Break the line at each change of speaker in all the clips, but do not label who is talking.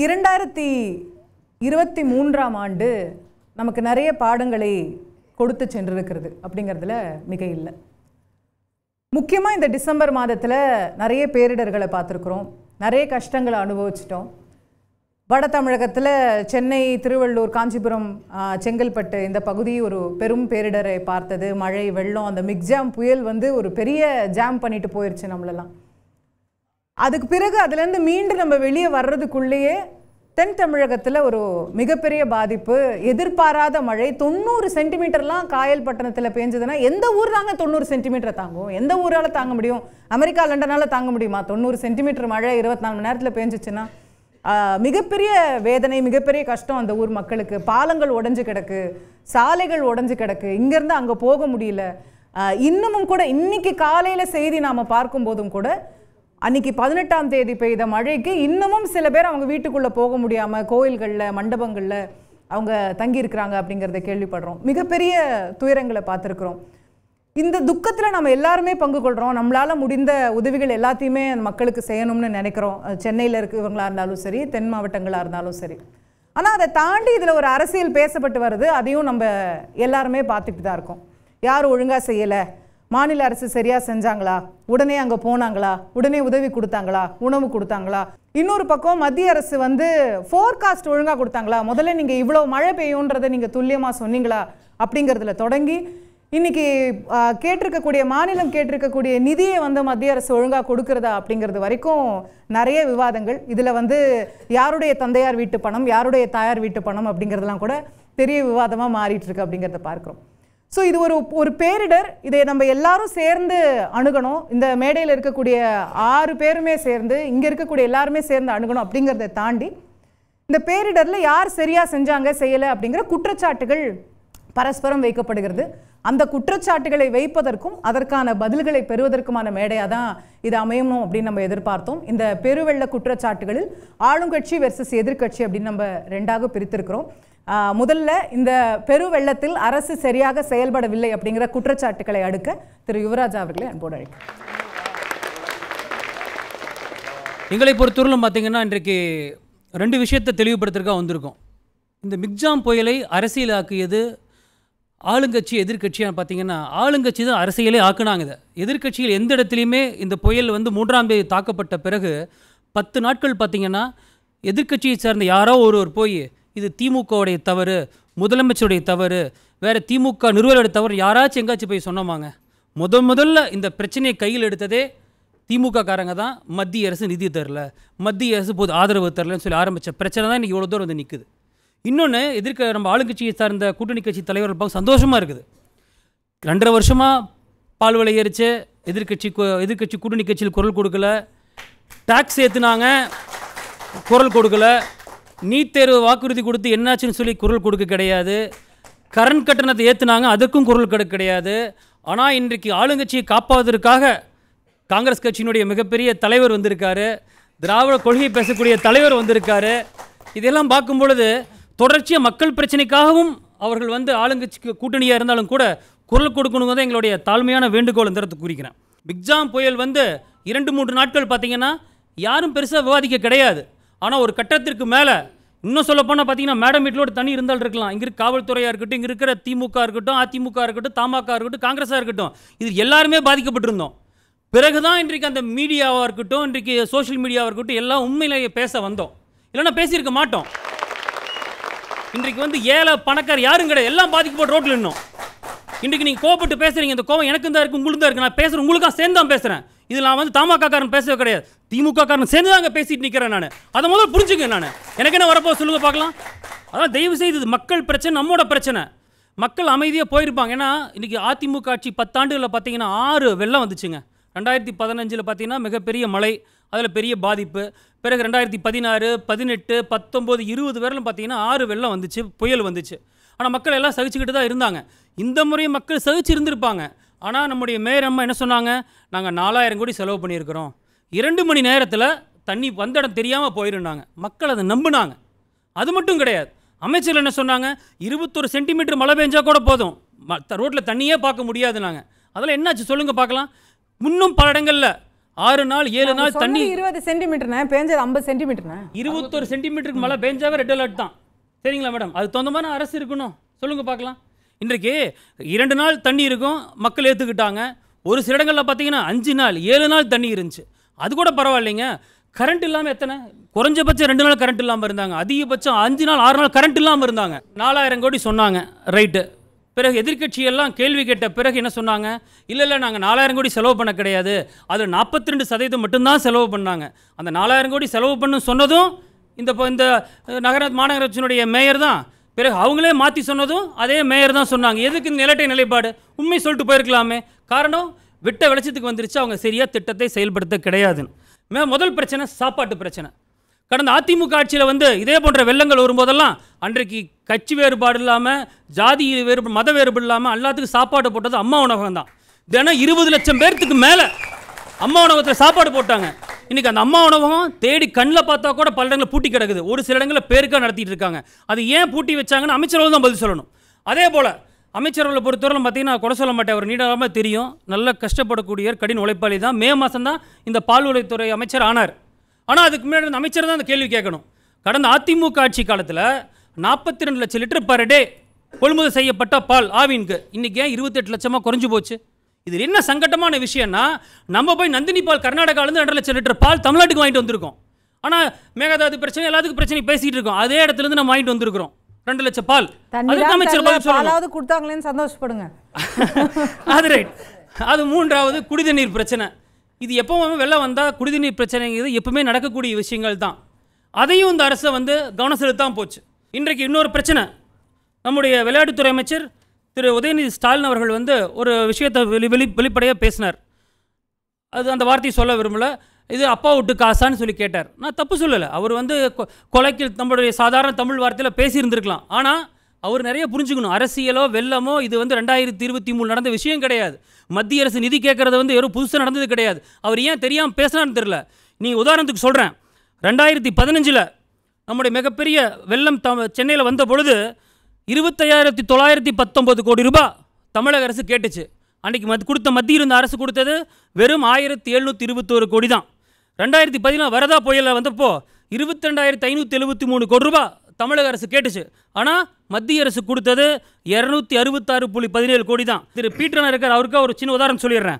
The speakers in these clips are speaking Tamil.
2023ஆம் ஆண்டு நமக்கு நிறைய பாடங்களை கொடுத்து சென்றிருக்கிறது அப்படிங்கிறதுல மிக இல்லை. முக்கியமாக இந்த டிசம்பர் மாதத்தில் நிறைய பேரிடர்களை பார்த்துருக்குறோம், நிறைய கஷ்டங்களை அனுபவிச்சிட்டோம். வட தமிழகத்தில் சென்னை, திருவள்ளூர், காஞ்சிபுரம், செங்கல்பட்டு இந்த பகுதி ஒரு பெரும் பேரிடரை பார்த்தது. மழை, வெள்ளம், அந்த மிக்ஜாம் புயல் ஒரு பெரிய ஜாம் பண்ணிட்டு போயிடுச்சு நம்மளெல்லாம். அதுக்கு பிறகு அதுலேருந்து மீண்டும் நம்ம வெளியே வர்றதுக்குள்ளேயே தென் தமிழகத்தில் ஒரு மிகப்பெரிய பாதிப்பு. எதிர்பாராத மழை 90 சென்டிமீட்டர்லாம் காயல் பட்டணத்தில் பெஞ்சதுன்னா எந்த ஊர் தாங்க 90 சென்டிமீட்டரை தாங்கும்? எந்த ஊரால் தாங்க முடியும்? அமெரிக்கா, லண்டனால் தாங்க முடியுமா? 90 சென்டிமீட்டர் மழை 24 மணி நேரத்தில் பெஞ்சிச்சுன்னா மிகப்பெரிய வேதனை, மிகப்பெரிய கஷ்டம் அந்த ஊர் மக்களுக்கு. பாலங்கள் உடஞ்சி கிடக்கு, சாலைகள் உடஞ்சி கிடக்கு, இங்கேருந்து அங்கே போக முடியல. இன்னமும் கூட இன்னைக்கு காலையில் செய்தி நாம் பார்க்கும்போதும் கூட அன்னைக்கு 18ஆம் தேதி பெய்த மழைக்கு இன்னமும் சில பேர் அவங்க வீட்டுக்குள்ளே போக முடியாமல் கோயில்களில், மண்டபங்களில் அவங்க தங்கியிருக்கிறாங்க அப்படிங்கிறத கேள்விப்படுறோம். மிகப்பெரிய துயரங்களை பார்த்துருக்குறோம். இந்த துக்கத்தில் நம்ம எல்லாருமே பங்கு கொள்கிறோம். நம்மளால் முடிந்த உதவிகள் எல்லாத்தையுமே மக்களுக்கு செய்யணும்னு நினைக்கிறோம். சென்னையில் இருக்கிறவங்களாக இருந்தாலும் சரி, தென் மாவட்டங்களாக இருந்தாலும் சரி. ஆனால் அதை தாண்டி இதில் ஒரு அரசியல் பேசப்பட்டு வருது. அதையும் நம்ம எல்லாருமே பார்த்துக்கிட்டு தான் இருக்கோம். யாரும் ஒழுங்காக செய்யலை, மாநில அரசு சரியாக செஞ்சாங்களா, உடனே அங்கே போனாங்களா, உடனே உதவி கொடுத்தாங்களா, உணவு கொடுத்தாங்களா? இன்னொரு பக்கம் மத்திய அரசு ஃபோர்காஸ்ட் ஒழுங்காக கொடுத்தாங்களா, முதல்ல நீங்கள் இவ்வளோ மழை பெய்யுன்றதை நீங்கள் துல்லியமாக சொன்னீங்களா அப்படிங்கிறதுல தொடங்கி இன்னைக்கு கேட்டிருக்கக்கூடிய மாநிலம் கேட்டிருக்கக்கூடிய நிதியை மத்திய அரசு ஒழுங்காக கொடுக்கறதா அப்படிங்கிறது வரைக்கும் நிறைய விவாதங்கள். இதில் யாருடைய தந்தையார் வீட்டு பணம், யாருடைய தாயார் வீட்டு பணம் அப்படிங்கிறதெல்லாம் கூட பெரிய விவாதமாக மாறிட்டு இருக்கு அப்படிங்கிறத பார்க்குறோம். ஸோ இது ஒரு பேரிடர். இதை நம்ம எல்லாரும் சேர்ந்து அணுகணும். இந்த மேடையில் இருக்கக்கூடிய 6 பேருமே சேர்ந்து, இங்கே இருக்கக்கூடிய எல்லாருமே சேர்ந்து அணுகணும். அப்படிங்கிறத தாண்டி இந்த பேரிடரில் யார் சரியாக செஞ்சாங்க, செய்யலை அப்படிங்கிற குற்றச்சாட்டுகள் பரஸ்பரம் வைக்கப்படுகிறது. அந்த குற்றச்சாட்டுகளை வைப்பதற்கும் அதற்கான பதில்களை பெறுவதற்குமான மேடையாக தான் இது அமையணும் அப்படின்னு நம்ம எதிர்பார்த்தோம். இந்த பெருவெள்ள குற்றச்சாட்டுகளில் ஆளுங்கட்சி வெர்சஸ் எதிர்கட்சி அப்படின்னு நம்ம 2ஆக பிரித்திருக்கிறோம். முதல்ல இந்த பெருவெள்ளத்தில் அரசு சரியாக செயல்படவில்லை அப்படிங்கிற குற்றச்சாட்டுகளை அடுக்க திரு யுவராஜா அவர்களை அன்போடு அழைக்கிறேன்.
எங்களை பொறுத்தவரையிலும் பார்த்தீங்கன்னா இன்றைக்கு 2 விஷயத்தை தெளிவுபடுத்துறதுக்காக வந்திருக்கோம். இந்த மிக்ஜாம் புயலை அரசியலாக்கியது ஆளுங்கட்சி எதிர்கட்சியாக பார்த்தீங்கன்னா ஆளுங்கட்சி தான் அரசியலே ஆக்குனாங்க. இதை எதிர்கட்சியில் எந்த இடத்துலையுமே இந்த புயல் 3ஆம் தேதி தாக்கப்பட்ட பிறகு 10 நாட்கள் பார்த்தீங்கன்னா எதிர்கட்சியை சார்ந்த யாரோ ஒருவர் போய் இது திமுகவுடைய தவறு, முதலமைச்சருடைய தவறு, வேறு திமுக நிறுவனருடைய தவறு யாராச்சும் எங்காச்சும் போய் சொன்னோமாங்க? முதல்ல இந்த பிரச்சனையை கையில் எடுத்ததே திமுக காரங்க தான். மத்திய அரசு நிதி தரல, மத்திய அரசு போது ஆதரவு தரலன்னு சொல்லி ஆரம்பித்த பிரச்சனை தான் இன்றைக்கி இவ்வளோ தூரம் நிற்குது. இன்னொன்று, நம்ம ஆளுங்கட்சியை சார்ந்த கூட்டணி கட்சி தலைவர்கள் பார்க்க சந்தோஷமாக இருக்குது. 2.5 வருஷமாக பால் விலை ஏறிச்சு, எதிர்கட்சி கூட்டணி கட்சியில் குரல் கொடுக்கல, டாக்ஸ் ஏற்றுனாங்க குரல் கொடுக்கல, நீட் தேர்வு வாக்குறுதி கொடுத்து என்னாச்சுன்னு சொல்லி குரல் கொடுக்க கிடையாது, கரண்ட் கட்டணத்தை ஏற்றுனாங்க அதற்கும் குரல் கொடுக்க கிடையாது. ஆனால் இன்றைக்கு ஆளுங்கட்சியை காப்பாவதற்காக காங்கிரஸ் கட்சியினுடைய மிகப்பெரிய தலைவர் வந்திருக்காரு, திராவிட கொள்கை பேசக்கூடிய தலைவர் வந்திருக்காரு. இதெல்லாம் பார்க்கும் பொழுது தொடர்ச்சியாக மக்கள் பிரச்சனைக்காகவும் அவர்கள் ஆளுங்கட்சிக்கு கூட்டணியாக இருந்தாலும் கூட குரல் கொடுக்கணுங்க தான் எங்களுடைய தாழ்மையான வேண்டுகோள் இந்த குறிக்கிறேன். மிக்ஜாம் புயல் 2-3 நாட்கள் பார்த்தீங்கன்னா யாரும் பெருசாக விவாதிக்க கிடையாது. ஆனால் ஒரு கட்டத்திற்கு மேலே இன்னும் சொல்லப்போனால் பார்த்தீங்கன்னா மேடம் வீட்டிலோடு தண்ணி இருந்தாலும் இருக்கலாம். இங்கே இருக்க காவல்துறையாக இருக்கட்டும், இங்கே இருக்கிற திமுக இருக்கட்டும், அதிமுக இருக்கட்டும், தமாக இருக்கட்டும், காங்கிரஸாக இருக்கட்டும், இது எல்லாருமே பாதிக்கப்பட்டிருந்தோம். பிறகுதான் இன்றைக்கு அந்த மீடியாவாக இருக்கட்டும், இன்றைக்கு சோஷியல் மீடியாவாக இருக்கட்டும், எல்லாம் உண்மையிலேயே பேச வந்தோம். இல்லைன்னா பேசியிருக்க மாட்டோம். இன்றைக்கு ஏழை பணக்கார் யாரும் கிடையாது, எல்லாம் பாதிக்கப்பட்ட ரோட்டில் இன்னும். இன்றைக்கு நீங்கள் கோபப்பட்டு பேசுகிறீங்க, இந்த கோபம் எனக்கு தான் இருக்குது, உங்களுக்கு தான் இருக்குது. நான் பேசுகிறேன், உங்களுக்காக சேர்ந்து தான் பேசுகிறேன். இதில் நான் தமாக காரன் பேசவே கிடையாது, திமுக காரன் சேர்ந்து தாங்க பேசிட்டு நிற்கிறேன். நான் அதை முதல்ல புரிஞ்சுங்க. நான் எனக்கு என்ன வரப்போ சொல்லுங்க பார்க்கலாம். அதான் தயவு செய்து இது மக்கள் பிரச்சனை, நம்மோட பிரச்சனை. மக்கள் அமைதியாக போயிருப்பாங்க. ஏன்னா இன்றைக்கி அதிமுக ஆட்சி 10 ஆண்டுகளில் பார்த்தீங்கன்னா 6 வெள்ளம் வந்துச்சுங்க. 2015 பார்த்தீங்கன்னா மிகப்பெரிய மழை, அதில் பெரிய பாதிப்பு. பிறகு 2016, 18, 19, 20 வரலும் பார்த்தீங்கன்னா 6 வெள்ளம் வந்துச்சு, புயல் வந்துச்சு. ஆனால் மக்கள் எல்லாம் சகிச்சுக்கிட்டு தான் இருந்தாங்க. இந்த முறை மக்கள் சகிச்சு இருந்திருப்பாங்க. ஆனால் நம்முடைய மேயர் அம்மா என்ன சொன்னாங்க, நாங்கள் 4000 கோடி செலவு பண்ணியிருக்கிறோம், 2 மணி நேரத்தில் தண்ணி வந்த இடம் தெரியாமல் போயிருந்தாங்க. மக்கள் அதை நம்பினாங்க. அது மட்டும் கிடையாது, அமைச்சர் என்ன சொன்னாங்க, 21 சென்டிமீட்டர் மழை பெஞ்சால் கூட போதும், ரோட்டில் தண்ணியே பார்க்க முடியாது. நாங்கள் அதெல்லாம் என்னாச்சு சொல்லுங்கள் பார்க்கலாம். இன்னும் பல இடங்களில் 6 நாள் 7 நாள் தண்ணி
20 சென்டிமீட்டர்னா பேஞ்சது 50 சென்டிமீட்டர்னா
21 சென்டிமீட்டருக்கு மழை பெஞ்சாவே ரெட் அலர்ட் தான். சரிங்களா மேடம்? அது சொந்தமான அரசு இருக்கணும். சொல்லுங்க பார்க்கலாம். இன்றைக்கு 2 நாள் தண்ணி இருக்கும், மக்கள் ஏற்றுக்கிட்டாங்க. ஒரு சில இடங்களில் பார்த்தீங்கன்னா 5 நாள் 7 நாள் தண்ணி இருந்துச்சு. அது கூட பரவாயில்லைங்க. கரண்ட் இல்லாமல் எத்தனை குறைஞ்சபட்சம் 2 நாள் கரண்ட் இல்லாமல் இருந்தாங்க. அதிகபட்சம் 5 நாள் 6 நாள் கரண்ட் இல்லாமல் இருந்தாங்க. 4000 கோடி சொன்னாங்க, ரைட்டு. பிறகு எதிர்க்கட்சியெல்லாம் கேள்வி கேட்ட பிறகு என்ன சொன்னாங்க? இல்லை நாங்கள் 4000 கோடி செலவு பண்ண கிடையாது, அது 42% மட்டும்தான் செலவு பண்ணாங்க. அந்த 4000 கோடி செலவு பண்ணு சொன்னதும் இந்த மாநகராட்சியினுடைய மேயர் தான். பிறகு அவங்களே மாற்றி சொன்னதும் அதே மேயர் தான் சொன்னாங்க. எதுக்கு இந்த நிலட்டை நிலைப்பாடு? உண்மை சொல்லிட்டு போயிருக்கலாமே. காரணம் விட்ட வெளிச்சத்துக்கு வந்துருச்சு, அவங்க சரியாக திட்டத்தை செயல்படுத்த கிடையாதுன்னு. முதல் பிரச்சனை சாப்பாட்டு பிரச்சனை. கடந்த அதிமுக ஆட்சியில் இதே போன்ற வெள்ளங்கள் வரும்போதெல்லாம் அன்றைக்கு கட்சி வேறுபாடு இல்லாமல், ஜாதி வேறுபாடு, மத வேறுபாடு இல்லாமல் எல்லாத்துக்கும் சாப்பாடு போட்டது அம்மா உணவகம் தான். தினம் 20 லட்சம் பேர்த்துக்கு மேலே அம்மா உணவகத்தில் சாப்பாடு போட்டாங்க. இன்றைக்கி அந்த அம்மா உணவகம் தேடி கண்ணில் பார்த்தா கூட பல இடங்களில் பூட்டி கிடக்குது. ஒரு சில இடங்களில் பேருக்காக நடத்திட்டு இருக்காங்க. அது ஏன் பூட்டி வச்சாங்கன்னு அமைச்சர்கள் தான் பதில் சொல்லணும். அதே போல் அமைச்சர்களை பொறுத்தவரை பார்த்தீங்கன்னா குறை சொல்ல மாட்டேன், அவர் நீடாமல் தெரியும், நல்ல கஷ்டப்படக்கூடிய கடின உழைப்பாளி தான். மே மாதம் தான் இந்த பால்வளைத்துறை அமைச்சர் ஆனார். ஆனால் அதுக்கு முன்னாடி அந்த அமைச்சர் தான் அந்த கேள்வி கேட்கணும். கடந்த அதிமுக ஆட்சி காலத்தில் 42 லட்சம் லிட்டர் பர் டே கொள்முதல் செய்யப்பட்ட பால் ஆவினுக்கு இன்றைக்கி ஏன் 28 லட்சமாக குறைஞ்சி போச்சு? இது என்ன சங்கட்டமான விஷயம்னா, நம்ம போய் நந்தினி பால் கர்நாடகாவிலேருந்து 2 லட்சம் லிட்டர் பால் தமிழ்நாட்டுக்கு வாங்கிட்டு வந்திருக்கோம். ஆனால் மேகதாது பிரச்சனை எல்லாத்துக்கும் பிரச்சனை பேசிகிட்டு இருக்கோம். அதே இடத்துலேருந்து நம்ம வாங்கிட்டு வந்திருக்கிறோம் 2 லட்சம் பால்.
பாலாவது கொடுத்தாங்களேன்னு சந்தோஷப்படுங்க.
அது ரைட். அது மூன்றாவது குடிநீர் பிரச்சனை. இது எப்பவும் வெள்ளம் வந்தால் குடிநீர் பிரச்சனைங்கிறது எப்பவுமே நடக்கக்கூடிய விஷயங்கள் தான். அதையும் இந்த அரசை கவனம் செலுத்தாமல் போச்சு. இன்றைக்கு இன்னொரு பிரச்சனை, நம்முடைய விளையாட்டுத்துறை அமைச்சர் திரு உதயநிதி ஸ்டாலின் அவர்கள் ஒரு விஷயத்தை வெளிப்படையாக பேசினார். அது அந்த வார்த்தையை சொல்ல விரும்பல. இது அப்பா விட்டு காசான்னு சொல்லி கேட்டார். நான் தப்பு சொல்லலை. அவர் கொலைக்கு நம்மளுடைய சாதாரண தமிழ் வார்த்தையில் பேசியிருந்திருக்கலாம். ஆனால் அவர் நிறைய புரிஞ்சுக்கணும். அரசியலோ வெள்ளமோ இது 2023 நடந்த விஷயம் கிடையாது. மத்திய அரசு நிதி கேட்குறது யாரும் புதுசாக நடந்தது கிடையாது. அவர் ஏன் தெரியாமல் பேசினான்னு தெரியல. நீங்கள் உதாரணத்துக்கு சொல்கிறேன், 2015 நம்முடைய மிகப்பெரிய வெள்ளம் சென்னையில் வந்த பொழுது 25,919 கோடி ரூபாய் தமிழக அரசு கேட்டுச்சு. அன்றைக்கி கொடுத்த மத்திய இருந்த அரசு கொடுத்தது வெறும் 1,721 கோடி தான். 2014 வரதா புயலில் வந்தப்போ 22,573 கோடி ரூபாய் தமிழக அரசு கேட்டுச்சு. ஆனால் மத்திய அரசு கொடுத்தது 266.17 கோடி தான். திரு பீட்டர் இருக்கார், அவருக்கு ஒரு சின்ன உதாரணம் சொல்லிடுறேன்.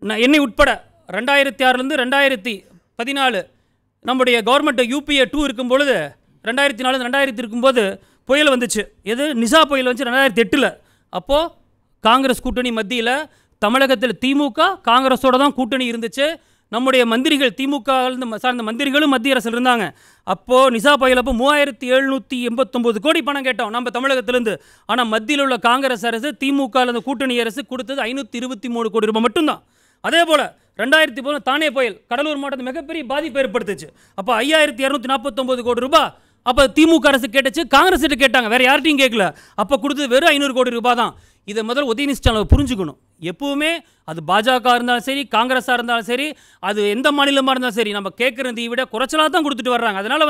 நான் என்னை உட்பட 2006 2014 நம்முடைய கவர்மெண்ட் UPA 2 இருக்கும் பொழுது 2004 2000 இருக்கும்போது புயல் வந்துச்சு. எது நிசா புயல் வந்துச்சு 2008. அப்போது காங்கிரஸ் கூட்டணி மத்தியில் தமிழகத்தில் திமுக காங்கிரஸோட தான் கூட்டணி இருந்துச்சு. நம்முடைய மந்திரிகள் திமுக சார்ந்த மந்திரிகளும் மத்திய அரசில் இருந்தாங்க. அப்போது நிசா புயல் அப்போ 3,789 கோடி பணம் கேட்டோம் நம்ம தமிழகத்திலேருந்து. ஆனால் மத்தியில் உள்ள காங்கிரஸ் அரசு திமுக கூட்டணி அரசு கொடுத்தது 523 கோடி ரூபாய் மட்டும்தான். அதே போல் 2010 தானே புயல் கடலூர் மாவட்டத்தில் மிகப்பெரிய பாதிப்பு ஏற்படுத்துச்சு. அப்போ 5,249 கோடி ரூபாய் அப்போ திமுக அரசு கேட்டுச்சு, காங்கிரஸ் கிட்ட கேட்டாங்க, வேறு யார்ட்டையும் கேட்கல. அப்போ கொடுத்தது வெறும் 500 கோடி ரூபாய் தான். இதை முதல் உதயநிதி ஸ்டாலின் புரிஞ்சுக்கணும். எப்பவுமே அது பாஜக இருந்தாலும் சரி, காங்கிரஸாக இருந்தாலும் சரி, அது எந்த மாநிலமாக இருந்தாலும் சரி, நம்ம கேட்குறதை விட குறைச்சலாக தான் கொடுத்துட்டு வர்றாங்க. அதனால்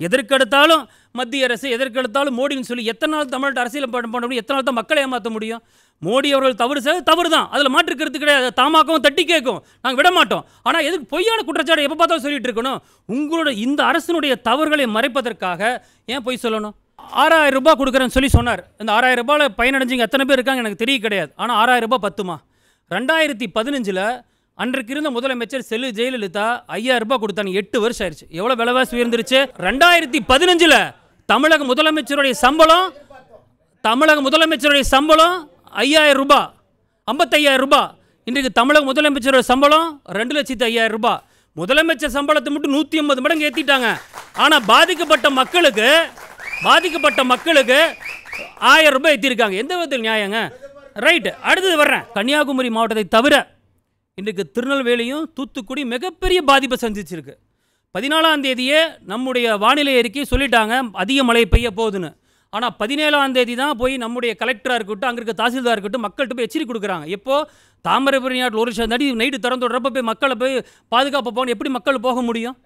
எதற்கெடுத்தாலும் மத்திய அரசு, எதற்கெடுத்தாலும் மோடின்னு சொல்லி எத்தனை நாள் தமிழ்நாட்டு அரசியல் பண்ண முடியும்? எத்தனை நாள் தான் மக்களை ஏமாற்ற முடியும்? மோடி அவர்கள் தவறு தான், அதில் மாற்றுக்கிறது கிடையாது. தாமாகவும் தட்டி கேட்கும், நாங்கள் விட மாட்டோம். ஆனால் எதுக்கு பொய்யான குற்றச்சாட்டு எப்போ பார்த்தாலும் சொல்லிட்டு இருக்கணும்? உங்களோட இந்த அரசினுடைய தவறுகளை மறைப்பதற்காக ஏன் பொய் சொல்லணும்? 6,000 ரூபாய் கொடுக்குறேன்னு சொல்லி சொன்னார். இந்த 6,000 ரூபாயில் பயனடைஞ்சிங்க எத்தனை பேர் இருக்காங்க எனக்கு தெரிய கிடையாது. ஆனால் 6,000 ரூபாய் பத்துமா? 2015 அன்றைக்கு இருந்த முதலமைச்சர் ஜெயலலிதா 5,000 ரூபாய் கொடுத்தாங்க. 8 வருஷம் ஆயிடுச்சு. எவ்வளோ விலைவாசி உயர்ந்துருச்சு? 2015 தமிழக முதலமைச்சருடைய சம்பளம் 5,000 ரூபாய், 55,000 ரூபாய். இன்றைக்கு தமிழக முதலமைச்சரோட சம்பளம் 2,05,000 ரூபாய். முதலமைச்சர் சம்பளத்தை மட்டும் 150 மடங்கு ஏற்றிட்டாங்க. ஆனால் பாதிக்கப்பட்ட மக்களுக்கு 1,000 ரூபாய் ஏற்றிருக்காங்க. எந்த விதத்தில் நியாயங்க? ரைட்டு. அடுத்தது வர்றேன். கன்னியாகுமரி மாவட்டத்தை தவிர இன்றைக்கு திருநெல்வேலியும் தூத்துக்குடி மிகப்பெரிய பாதிப்பை சந்திச்சிருக்கு. 14ஆம் தேதியே நம்முடைய வானிலை அறிக்கை சொல்லிட்டாங்க அதிக மழை பெய்ய போகுதுன்னு. ஆனால் 17ஆம் தேதி தான் போய் நம்முடைய கலெக்டராக இருக்கட்டும், அங்கே இருக்க தாசில்தார் இருக்கட்டும், மக்கள்கிட்ட போய் எச்சரிக்கை கொடுக்குறாங்க. எப்போது தாமிரபரணி ஆற்றில் 1 லட்சம் அடி நைட்டு திறந்து விடுறப்ப போய் மக்களை போய் பாதுகாப்பு போகணும். எப்படி மக்கள் போக முடியும்?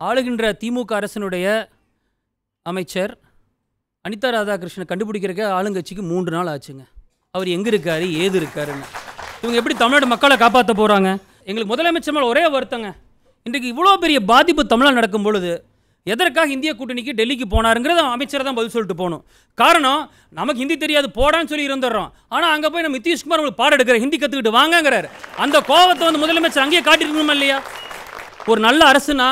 ஆளுகின்ற திமுக அரசினுடைய அமைச்சர் அனிதா ராதாகிருஷ்ணன் கண்டுபிடிக்கிறக்க ஆளுங்கட்சிக்கு 3 நாள் ஆச்சுங்க. அவர் எங்கே இருக்காரு, ஏது இருக்காருன்னு. இவங்க எப்படி தமிழ்நாடு மக்களை காப்பாற்ற போகிறாங்க? எங்களுக்கு முதலமைச்சர் மேலே ஒரே வருத்தங்க, இன்றைக்கு இவ்வளோ பெரிய பாதிப்பு தமிழ்நாடு நடக்கும் பொழுது எதற்காக இந்திய கூட்டணிக்கு டெல்லிக்கு போனாருங்கிறத அமைச்சரை தான் பதில் சொல்லிட்டு போகணும். காரணம், நமக்கு ஹிந்தி தெரியாது போடான்னு சொல்லி இருந்துடுறோம். ஆனால் அங்கே போய் நம்ம நிதிஷ்குமார் உங்களுக்கு பாடம் எடுக்கிற ஹிந்தி கற்றுக்கிட்டு வாங்கங்கிறார். அந்த கோபத்தை வந்து முதலமைச்சர் அங்கேயே காட்டியிருக்கணுமா இல்லையா? ஒரு நல்ல அரசுனா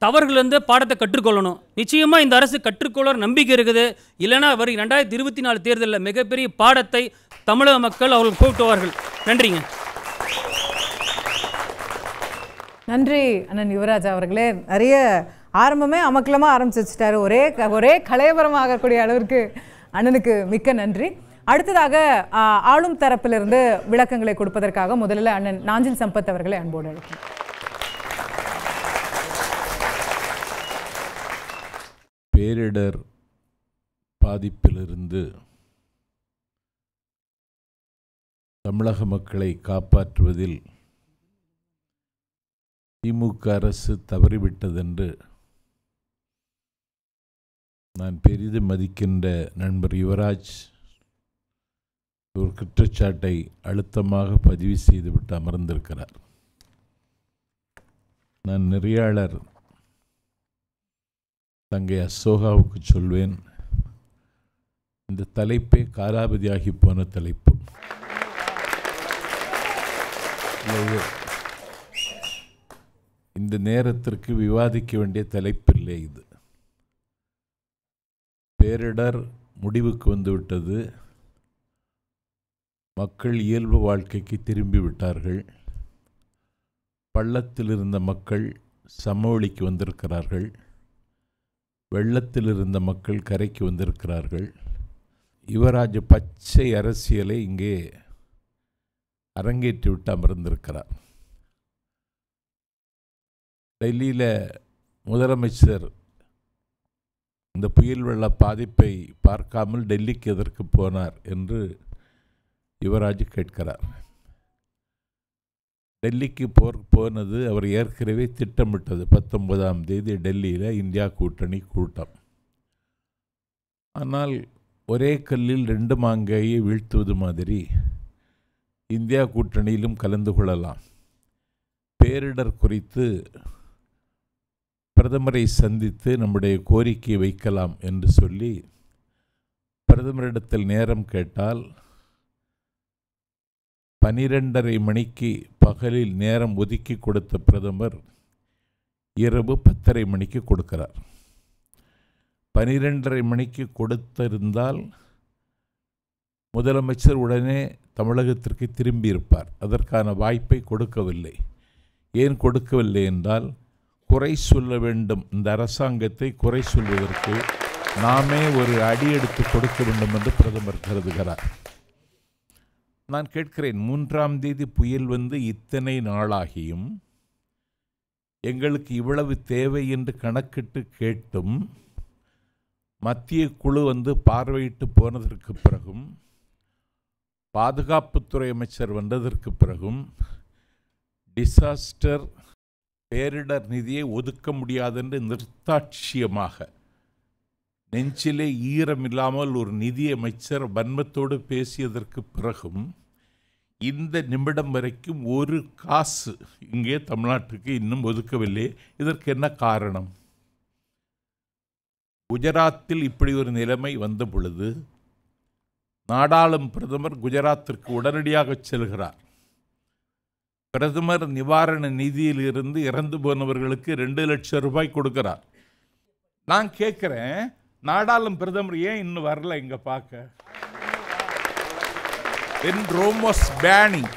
தவறுகளிலிருந்து பாடத்தை கற்றுக்கொள்ளணும். நிச்சயமாக இந்த அரசு கற்றுக்கொள்ள நம்பிக்கை இருக்குது. இல்லைனா வரும் 2024 தேர்தலில் மிகப்பெரிய பாடத்தை தமிழக மக்கள் அவர்கள் போட்டுவார்கள். நன்றிங்க.
நன்றி அண்ணன் யுவராஜ் அவர்களே. நிறைய ஆரம்பமே அமக்கலமாக ஆரம்பிச்சு வச்சுட்டாரு. ஒரே கலையபரம் ஆகக்கூடிய அளவிற்கு அண்ணனுக்கு மிக்க நன்றி. அடுத்ததாக ஆளும் தரப்பிலிருந்து விளக்கங்களை கொடுப்பதற்காக முதலில் அண்ணன் நாஞ்சில் சம்பத் அவர்களை அன்போடு அழைக்கிறேன்.
பேரிடர் பாதிப்பிலிருந்து தமிழக மக்களை காப்பாற்றுவதில் திமுக அரசு தவறிவிட்டதென்று நான் பெரிதும் மதிக்கின்ற நண்பர் யுவராஜ் ஒரு குற்றச்சாட்டை அழுத்தமாக பதிவு செய்துவிட்டு அமர்ந்திருக்கிறார். நான் நெறியாளர் தங்கை அசோகாவுக்கு சொல்வேன், இந்த தலைப்பே காலாவதியாகி போன தலைப்பு. இந்த நேரத்திற்கு விவாதிக்க வேண்டிய தலைப்பில்லை. இது பேரிடர் முடிவுக்கு வந்துவிட்டது. மக்கள் இயல்பு வாழ்க்கைக்கு திரும்பி விட்டார்கள். பள்ளத்தில் இருந்த மக்கள் சமவெளிக்கு வந்திருக்கிறார்கள். வெள்ளத்தில் இருந்த மக்கள் கரைக்கு வந்திருக்கிறார்கள். யுவராஜ் பச்சை அரசியலை இங்கே அரங்கேற்றி விட்டு அமர்ந்திருக்கிறார். டெல்லியில் முதலமைச்சர் இந்த புயல் வெள்ள பாதிப்பை பார்க்காமல் டெல்லிக்கு எதற்கு போனார் என்று யுவராஜ் கேட்கிறார். டெல்லிக்கு போனது அவர் ஏற்கனவே திட்டமிட்டது. 19ஆம் தேதி டெல்லியில் இந்தியா கூட்டணி கூட்டம். ஆனால் ஒரே கல்லில் 2 மாங்காயை வீழ்த்துவது மாதிரி இந்தியா கூட்டணியிலும் கலந்து கொள்ளலாம். பேரிடர் குறித்து பிரதமரை சந்தித்து நம்முடைய கோரிக்கையை வைக்கலாம் என்று சொல்லி பிரதமரிடத்தில் நேரம் கேட்டால் 12:30 மணிக்கு பகலில் நேரம் ஒதுக்கி கொடுத்த பிரதமர் இரவு 10:30 மணிக்கு கொடுக்கிறார். 12:30 மணிக்கு கொடுத்திருந்தால் முதலமைச்சர் உடனே தமிழகத்திற்கு திரும்பியிருப்பார். அதற்கான வாய்ப்பை கொடுக்கவில்லை. ஏன் கொடுக்கவில்லை என்றால், குறை சொல்ல வேண்டும், இந்த அரசாங்கத்தை குறை சொல்வதற்கு நாமே ஒரு அடி எடுத்து கொடுக்க வேண்டும் என்று பிரதமர் கருதுகிறார். நான் கேட்கிறேன், 3ஆம் தேதி புயல் வந்து இத்தனை நாளாகியும் எங்களுக்கு இவ்வளவு தேவை என்று கணக்கிட்டு கேட்டும் மத்திய குழு வந்து பார்வையிட்டு போனதற்கு பிறகும் பாதுகாப்புத்துறை அமைச்சர் வந்ததற்கு பிறகும் டிசாஸ்டர் பேரிடர் நிதியை ஒதுக்க முடியாதென்று நிர்த்தாட்சியமாக நெஞ்சிலே ஈரமில்லாமல் ஒரு நிதி அமைச்சர் வன்மத்தோடு பேசியதற்கு பிறகும் இந்த நிமிடம் வரைக்கும் ஒரு காசு இங்கே தமிழ்நாட்டுக்கு இன்னும் ஒதுக்கவில்லை. இதற்கு என்ன காரணம்? குஜராத்தில் இப்படி ஒரு நிலைமை வந்த பொழுது நாடாளும் பிரதமர் குஜராத்திற்கு உடனடியாக செல்கிறார். பிரதமர் நிவாரண நிதியிலிருந்து இறந்து போனவர்களுக்கு 2 லட்சம் ரூபாய் கொடுக்கிறார். நான் கேட்குறேன், நாடாளும் பிரதமர் ஏன் இன்னும் வரல இங்க பார்க்க? When Rome was burning,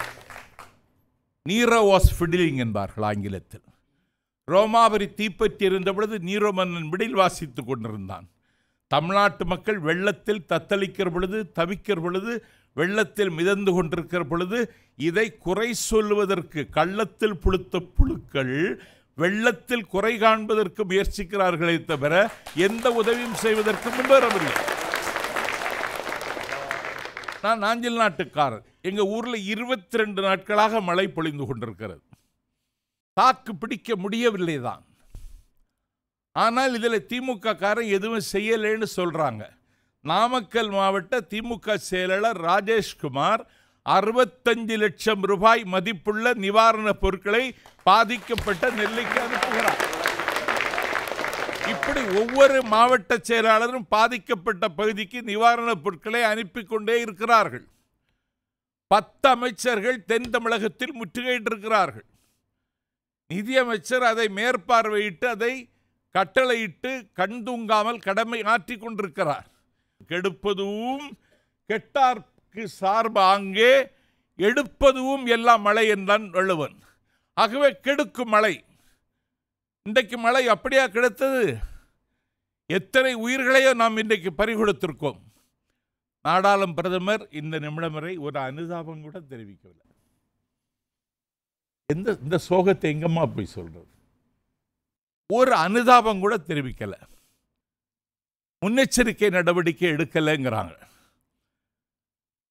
Nero was fiddling என்பார்கள் ஆங்கிலத்தில். ரோமாபுரி தீப்பற்றி இருந்த பொழுது நீரோ மன்னன் விடில் வாசித்துக் கொண்டிருந்தான். தமிழ்நாட்டு மக்கள் வெள்ளத்தில் தத்தளிக்கிற பொழுது, தவிக்கிற பொழுது, வெள்ளத்தில் மிதந்து கொண்டிருக்கிற பொழுது இதை குறை சொல்லுவதற்கு கள்ளத்தில் புழுத்த புழுக்கள் வெள்ளத்தில் குறை காண்பதற்கு முயற்சிக்கிறார்களே தவிர எந்த உதவியும் செய்வதற்கு முன்வரவில்லை. நான் நாஞ்சில் நாட்டுக்காரர். எங்க ஊர்ல 22 நாட்களாக மழை பொழிந்து கொண்டிருக்கிறது. தாக்கு பிடிக்க முடியவில்லை தான். ஆனால் இதில் திமுக காரன் எதுவும் செய்யலைன்னு சொல்றாங்க. நாமக்கல் மாவட்ட திமுக செயலாளர் ராஜேஷ்குமார் 65 லட்சம் ரூபாய் மதிப்புள்ள நிவாரணப் பொருட்களை பாதிக்கப்பட்ட நெல்லைக்கு அனுப்புகிறார். இப்படி ஒவ்வொரு மாவட்ட செயலாளரும் பாதிக்கப்பட்ட பகுதிக்கு நிவாரணப் பொருட்களை அனுப்பி கொண்டே இருக்கிறார்கள். 10 அமைச்சர்கள் தென் தமிழகத்தில் முற்றுகையிட்டிருக்கிறார்கள். நிதியமைச்சர் அதை மேற்பார்வையிட்டு அதை கட்டளையிட்டு கண் தூங்காமல் கடமை ஆற்றிக் கொண்டிருக்கிறார். கெடுப்பதும் கெட்டார்க்கு சார்பாங்கே எடுப்பதும் எல்லாம் மழை என்றான் வள்ளுவன். ஆகவே கெடுக்கும் மழை. இன்றைக்கு மழை அப்படியா கிடைத்தது? எத்தனை உயிர்களையோ நாம் இன்றைக்கு பறிகொடுத்திருக்கோம். நாடாளும் பிரதமர் இந்த நிமிடம் வரை ஒரு அனுதாபம் கூட தெரிவிக்கவில்லை. இந்த சோகத்தை எங்கம்மா போய் சொல்றது? ஒரு அனுதாபம் கூட தெரிவிக்கல. முன்னெச்சரிக்கை நடவடிக்கை எடுக்கலைங்கிறாங்க.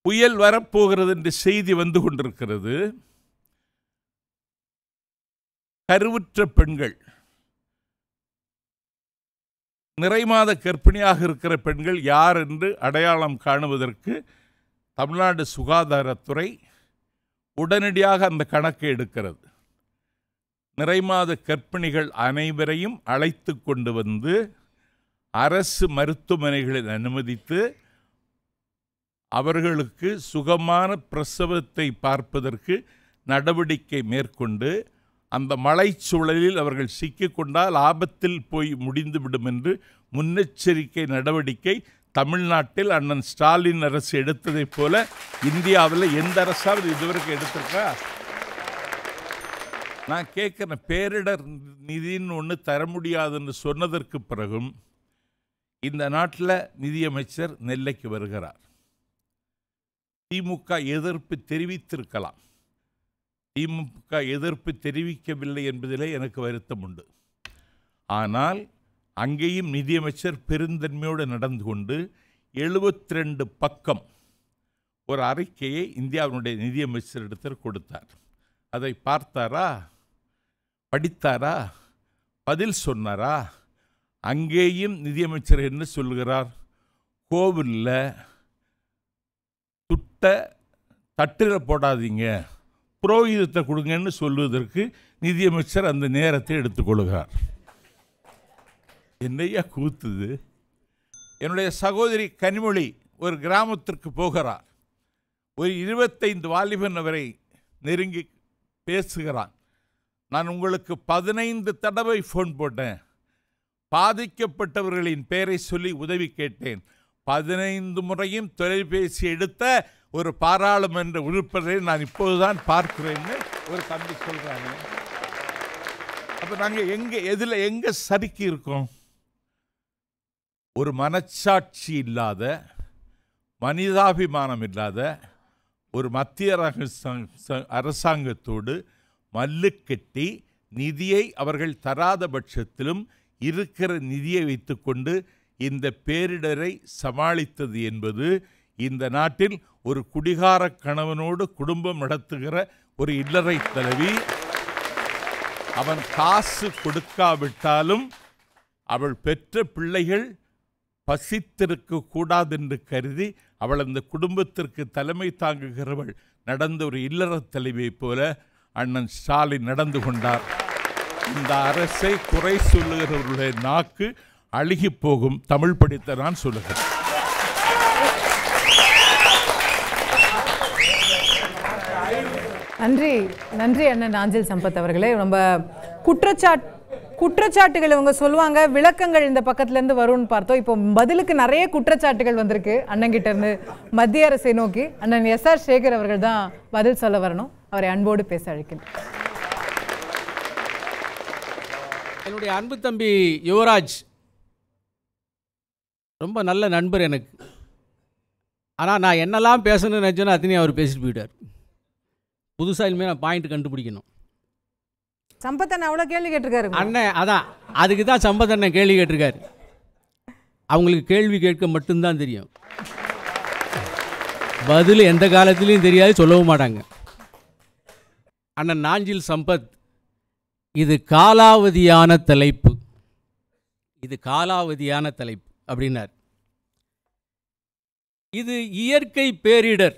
புயல் வரப்போகிறது என்று செய்தி வந்து கொண்டிருக்கிறது. கருவுற்ற பெண்கள், நிறைமாத கர்ப்பிணியாக இருக்கிற பெண்கள் யார் என்று அடையாளம் காணுவதற்கு தமிழ்நாடு சுகாதாரத்துறை உடனடியாக அந்த கணக்கை எடுக்கிறது. நிறைமாத கர்ப்பிணிகள் அனைவரையும் அழைத்து கொண்டு வந்து அரசு மருத்துவமனைகளில் அனுமதித்து அவர்களுக்கு சுகமான பிரசவத்தை பார்ப்பதற்கு நடவடிக்கை மேற்கொண்டு அந்த மலைச்சூழலில் அவர்கள் சிக்கிக்கொண்டால் ஆபத்தில் போய் முடிந்துவிடும் என்று முன்னெச்சரிக்கை நடவடிக்கை தமிழ்நாட்டில் அண்ணன் ஸ்டாலின் அரசு எடுத்ததைப் போல இந்தியாவில் எந்த அரசாவது இதுவரைக்கும் எடுத்திருக்கா? நான் கேட்குறேன், பேரிடர் நிதின்னு ஒன்று தர முடியாதுன்னு சொன்னதற்கு பிறகும் இந்த நாட்டில் நிதியமைச்சர் நெல்லைக்கு வருகிறார். திமுக எதிர்ப்பு தெரிவித்திருக்கலாம். திமுக எதிர்ப்பு தெரிவிக்கவில்லை என்பதிலே எனக்கு வருத்தம் உண்டு. ஆனால் அங்கேயும் நிதியமைச்சர் பெருந்தன்மையோடு நடந்து கொண்டு 72 பக்கம் ஒரு அறிக்கையை இந்தியாவினுடைய நிதியமைச்சரிடத்தில் கொடுத்தார். அதை பார்த்தாரா? படித்தாரா? பதில் சொன்னாரா? அங்கேயும் நிதியமைச்சர் என்ன சொல்கிறார்? கோவிலில் தட்டில் போடாதீங்க, புரோகிதத்தை கொடுங்கன்னு சொல்வதற்கு நிதியமைச்சர் அந்த நேரத்தை எடுத்துக்கொள்கிறார். என்னையா கூத்துது? என்னுடைய சகோதரி கனிமொழி ஒரு கிராமத்திற்கு போகிறார். ஒரு 25 வாலிபன் அவரை நெருங்கி பேசுகிறான். நான் உங்களுக்கு 15 தடவை ஃபோன் போட்டேன், பாதிக்கப்பட்டவர்களின் பெயரை சொல்லி உதவி கேட்டேன், 15 முறையும் தொலைபேசி எடுத்த ஒரு பாராளுமன்ற உறுப்பினரை நான் இப்போதுதான் பார்க்கிறேன்னு ஒரு தம்பி சொல்றாங்க. அப்போ நாங்கள் எங்கே சறுக்கி இருக்கோம்? ஒரு மனச்சாட்சி இல்லாத, மனிதாபிமானம் இல்லாத ஒரு மத்திய அரசாங்கத்தோடு மல்லுக்கட்டி நிதியை அவர்கள் தராத பட்சத்திலும் இருக்கிற நிதியை வைத்துக்கொண்டு இந்த பேரிடரை சமாளித்தது என்பது இந்த நாட்டில் ஒரு குடிகார கணவனோடு குடும்பம் நடத்துகிற ஒரு இல்லறை தலைவி, அவன் காசு கொடுக்காவிட்டாலும் அவள் பெற்ற பிள்ளைகள் பசித்திருக்க கூடாது என்று கருதி அவள் அந்த குடும்பத்திற்கு தலைமை தாங்குகிறவள் நடந்த ஒரு இல்லற தலைவியைப் போல அண்ணன் ஸ்டாலின் நடந்து கொண்டார். இந்த அரசை குறை சொல்லுகிறவர்களுடைய நாக்கு அழுகி போகும். தமிழ் படித்த நான் சொல்லுகிறேன்.
நன்றி நன்றி அண்ணன் நாஞ்சில் சம்பத் அவர்களே. ரொம்ப குற்றச்சாட்டுகள் இவங்க சொல்லுவாங்க, விளக்கங்கள் இந்த பக்கத்துலேருந்து வரும்னு பார்த்தோம். இப்போ பதிலுக்கு நிறைய குற்றச்சாட்டுகள் வந்திருக்கு அண்ணங்கிட்ட இருந்து மத்திய அரசை நோக்கி. அண்ணன் SR சேகர் அவர்கள் தான் பதில் சொல்ல வரணும். அவரை அன்போடு பேச அழைக்கிறேன்.
என்னுடைய அன்பு தம்பி யுவராஜ் ரொம்ப நல்ல நண்பர் எனக்கு. ஆனால் நான் என்னெல்லாம் பேசணும்னு நினச்சோன்னா அத்தனையும் அவர் பேசிட்டு போயிட்டார். புதுசாக இனிமேல் நான் பாயிண்ட் கண்டுபிடிக்கணும்.
சம்பத்தண்ணன் அவ்வளோ கேள்வி கேட்டிருக்காரு
அண்ணன். அதான் அதுக்கு தான் சம்பத்தண்ணன் கேள்வி கேட்டிருக்காரு. அவங்களுக்கு கேள்வி கேட்க மட்டும்தான் தெரியும், பதில் எந்த காலத்துலேயும் தெரியாது, சொல்லவும் மாட்டாங்க. அண்ணன் நாஞ்சில் சம்பத், இது காலாவதியான தலைப்பு, இது காலாவதியான தலைப்பு அப்படின்னார். இது இயற்கை பேரிடர்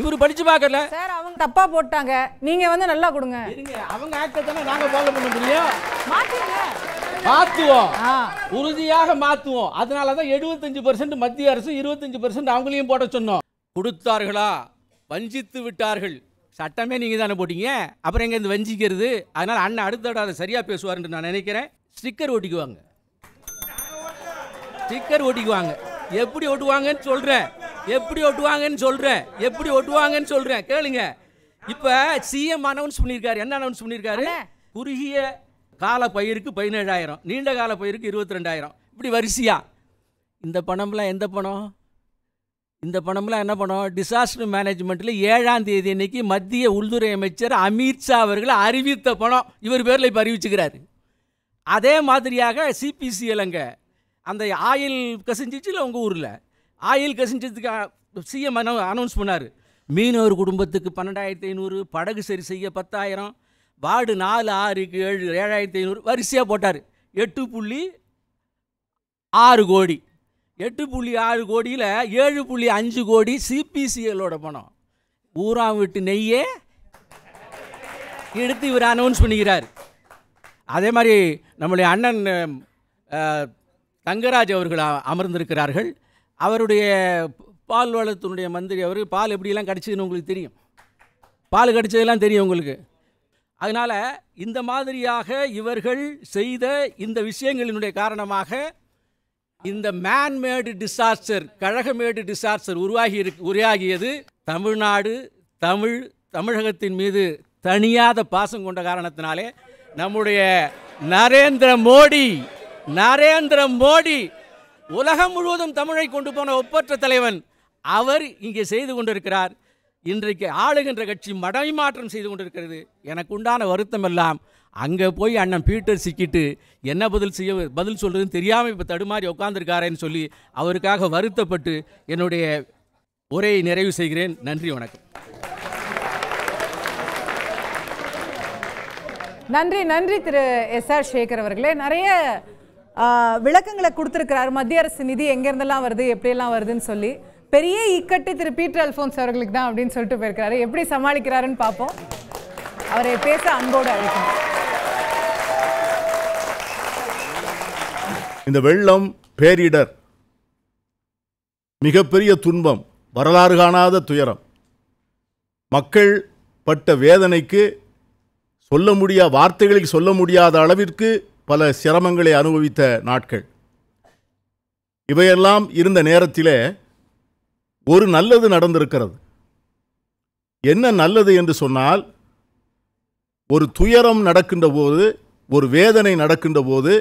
இவர் படிச்சு பார்க்கல.
சார் அவங்க தப்பா போட்டாங்க, நீங்க வந்து நல்லா கொடுங்க.
இருங்க, அவங்க ஆக்ட் தானே நாங்க ஃபாலோ பண்ண முடியும்.
மாத்திங்க.
மாத்துவோம், உறுதியாக மாத்துவோம். அதனால தான் 75% மத்திய அரசு, 25% அவங்களையும் போட சொன்னோம். கொடுத்தார்களா, வஞ்சித்து விட்டார்கள். சட்டமே நீங்க தானே போட்டீங்க, அப்புறம் எங்க இந்த வஞ்சிக்கிறது? அதனால அண்ணன் அடுத்த தடவை அதை சரியா பேசுவாருன்னு நான் நினைக்கிறேன். ஸ்டிக்கர் ஒட்டிக்குவாங்க, ஸ்டிக்கர் ஒட்டிக்குவாங்க. எப்படி ஒட்டுவாங்கன்னு சொல்றேன், எப்படி ஒட்டுவாங்கன்னு சொல்றேன், எப்படி ஒட்டுவாங்கன்னு சொல்றேன், கேளுங்க. இப்ப சிஎம் அனௌன்ஸ் பண்ணியிருக்காரு. என்ன அனௌன்ஸ் பண்ணியிருக்காரு? குறுகிய கால பயிருக்கு 17,000, நீண்ட கால பயிருக்கு 22,000, இப்படி வரிசையா. இந்த பணம்லாம் எந்த பணம்? இந்த பணம்லாம் என்ன பணம்? டிசாஸ்டர் மேனேஜ்மெண்ட்டில் 7ஆம் தேதி அன்னைக்கு மத்திய உள்துறை அமைச்சர் அமித்ஷா அவர்கள் அறிவித்த பணம் இவர் பேரில் இப்போ அறிவிச்சுக்கிறாரு. அதே மாதிரியாக சிபிசிஎல்ங்க அந்த ஆயில் கசிஞ்சிச்சுல உங்கள் ஊரில், ஆயில் கசிஞ்சதுக்கு சிஎம் அனௌன்ஸ் பண்ணார். மீனவர் குடும்பத்துக்கு 12,500, படகு சரி செய்ய 10,000, வார்டு 4, 6க்கு 7,500 வரிசையாக போட்டார். 8.6 கோடி. 8.6 கோடியில் 7.5 கோடி சிபிசிஎலோட பணம். ஊராம் விட்டு நெய்யே எடுத்து இவர் அனௌன்ஸ் பண்ணிக்கிறார். அதே மாதிரி நம்முடைய அண்ணன் தங்கராஜ் அவர்கள் அமர்ந்திருக்கிறார்கள். அவருடைய பால் வளத்தினுடைய மந்திரி. அவர் பால் எப்படியெல்லாம் கிடச்சிதுன்னு உங்களுக்கு தெரியும், பால் கிடச்சதெல்லாம் தெரியும் உங்களுக்கு. அதனால் இந்த மாதிரியாக இவர்கள் செய்த இந்த விஷயங்களினுடைய காரணமாக இந்த மேன்மேடு டிசாஸ்டர், கழகமேடு டிசாஸ்டர் உருவாகியது. தமிழ்நாடு, தமிழகத்தின் மீது தனியாத பாசம் கொண்ட காரணத்தினாலே நம்முடைய நரேந்திர மோடி உலகம் முழுவதும் தமிழை கொண்டு போன ஒப்பற்ற தலைவன். அவர் இங்கே செய்து கொண்டிருக்கிறார். இன்றைக்கு ஆளுகின்ற கட்சி மடைமாற்றம் செய்து கொண்டிருக்கிறது. எனக்கு உண்டான வருத்தம் எல்லாம் அங்கே போய் அண்ணன் பீட்டர் சிக்கிட்டு என்ன பதில் சொல்கிறதுன்னு தெரியாமல் இப்போ தடுமாறி உட்காந்துருக்காரேன்னு சொல்லி அவருக்காக வருத்தப்பட்டு என்னுடைய உரையை நிறைவு செய்கிறேன். நன்றி, வணக்கம்.
நன்றி திரு எஸ்ஆர் சேகர் அவர்களே. நிறைய விளக்கங்களை கொடுத்துருக்கிறார். மத்திய அரசு நிதி எங்கேருந்தெல்லாம் வருது, எப்படியெல்லாம் வருதுன்னு சொல்லி. பெரிய இக்கட்டு திரு பீட்டர் அல்ஃபோன்ஸ் அவர்களுக்கு தான் அப்படின்னு சொல்லிட்டு போயிருக்கிறாரு. எப்படி சமாளிக்கிறாருன்னு பார்ப்போம். அவரை பேச அன்போடு அழைக்கணும்.
இந்த வெள்ளம் பேரிடர், மிகப்பெரிய துன்பம், வரலாறு காணாத துயரம். மக்கள் பட்ட வேதனைக்கு வார்த்தைகளில் சொல்ல முடியாத அளவிற்கு பல சிரமங்களை அனுபவித்த நாட்கள். இவையெல்லாம் இருந்த நேரத்திலே ஒரு நல்லது நடந்திருக்கிறது. என்ன நல்லது என்று சொன்னால், ஒரு துயரம் நடக்கின்ற போது, ஒரு வேதனை நடக்கின்ற போது,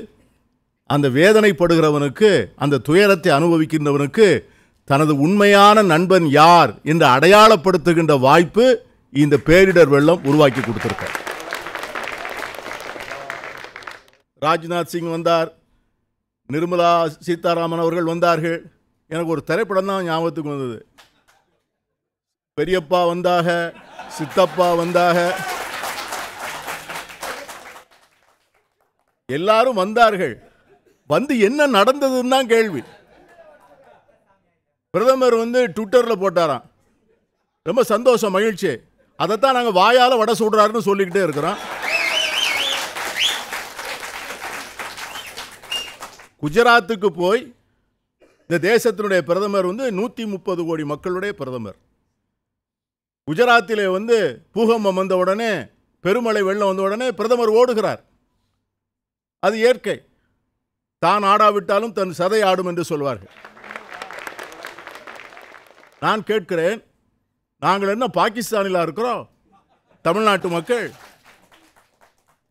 அந்த வேதனைப்படுகிறவனுக்கு, அந்த துயரத்தை அனுபவிக்கின்றவனுக்கு தனது உண்மையான நண்பன் யார் என்று அடையாளப்படுத்துகின்ற வாய்ப்பு இந்த பேரிடர் வெள்ளம் உருவாக்கி கொடுத்திருக்க. ராஜ்நாத் சிங் வந்தார், நிர்மலா சீதாராமன் அவர்கள் வந்தார்கள். எனக்கு ஒரு திரைப்படம் தான் ஞாபகத்துக்கு வந்தது. பெரியப்பா வந்தாக, சித்தப்பா வந்தாக, எல்லாரும் வந்தார்கள். வந்து என்ன நடந்ததுன்னு தான் கேள்வி. பிரதமர் ட்விட்டரில் போட்டாராம், ரொம்ப சந்தோஷம், மகிழ்ச்சி. அதைத்தான் நாங்கள் வாயால் வடை சுடுறாருன்னு சொல்லிக்கிட்டே இருக்கிறோம். குஜராத்துக்கு போய் இந்த தேசத்தினுடைய பிரதமர் 130 கோடி மக்களுடைய பிரதமர். குஜராத்திலே பூகம்பம் வந்த உடனே, பெருமழை வெள்ளம் வந்த உடனே பிரதமர் ஓடுகிறார். அது இயற்கை. தான் ஆடாவிட்டாலும் தன் சதை ஆடும் என்று சொல்வார்கள். நான் கேட்கிறேன், நாங்கள் என்ன பாகிஸ்தானில் இருக்கிறோம்? தமிழ்நாட்டு மக்கள்,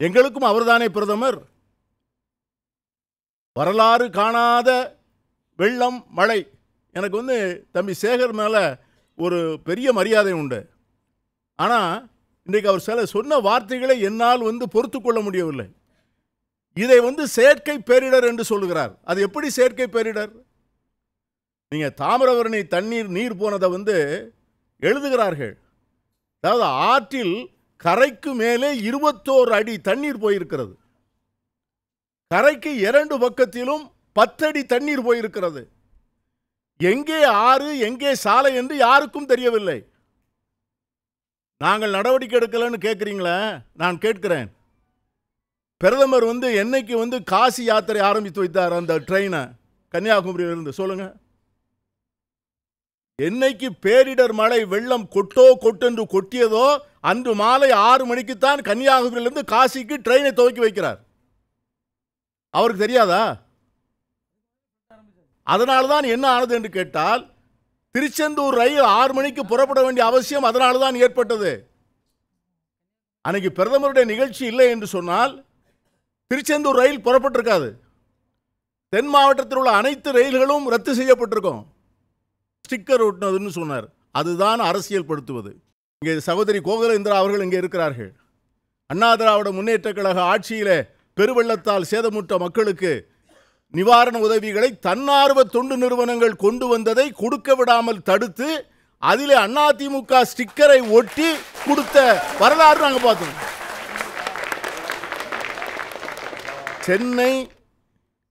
எங்களுக்கும் அவர்தானே பிரதமர். வரலாறு காணாத வெள்ளம், மழை. எனக்கு தம்பி சேகர் மேலே ஒரு பெரிய மரியாதை உண்டு. ஆனால் இன்றைக்கு அவர் சில சொன்ன வார்த்தைகளை என்னால் பொறுத்து கொள்ள முடியவில்லை. இதை செயற்கை பேரிடர் என்று சொல்லுகிறார். அது எப்படி செயற்கை பேரிடர்? நீங்கள் தாமிரபரணி நீர் போனதை எழுதுகிறார்கள். அதாவது ஆற்றில் கரைக்கு மேலே 21 அடி தண்ணீர் போயிருக்கிறது. கரைக்கு 2 பக்கத்திலும் 10 அடி தண்ணீர் போயிருக்கிறது. எங்கே ஆறு, எங்கே சாலை என்று யாருக்கும் தெரியவில்லை. நாங்கள் நடவடிக்கை எடுக்கலன்னு கேட்குறீங்களே, நான் கேட்கிறேன். பிரதமர் என்னைக்கு காசி யாத்திரை ஆரம்பித்து வைத்தார் அந்த ட்ரெயினை கன்னியாகுமரியிலிருந்து சொல்லுங்க. என்னைக்கு பேரிடர் மழை வெள்ளம் கொட்டென்று கொட்டியதோ அன்று மாலை 6 மணிக்குத்தான் கன்னியாகுமரியிலிருந்து காசிக்கு ட்ரெயினை துவக்கி வைக்கிறார். அவருக்கு தெரியாதா? அதனால்தான் என்ன ஆனது என்று கேட்டால், திருச்செந்தூர் ரயில் 6 மணிக்கு புறப்பட வேண்டிய அவசியம் அதனால்தான் ஏற்பட்டது. அன்னைக்கு பிரதமருடைய நிகழ்ச்சி இல்லை என்று சொன்னால் திருச்செந்தூர் ரயில் புறப்பட்டிருக்காது. தென் மாவட்டத்தில் உள்ள அனைத்து ரயில்களும் ரத்து செய்யப்பட்டிருக்கும். ஸ்டிக்கர் ஒட்டினதுன்னு சொன்னார். அதுதான் அரசியல் படுத்துவது. இங்கே சகோதரி கோகுலேந்திரா அவர்கள் இங்கே இருக்கிறார்கள். அண்ணா திராவிட முன்னேற்ற கழக ஆட்சியிலே பெருவெள்ளத்தால் சேதமுற்ற மக்களுக்கு நிவாரண உதவிகளை தன்னார்வ தொண்டு நிறுவனங்கள் கொண்டு வந்ததை கொடுக்க விடாமல் தடுத்து அதிலே அதிமுக ஸ்டிக்கரை ஒட்டி கொடுத்த வரலாறு நாங்கள் பார்த்தோம். சென்னை,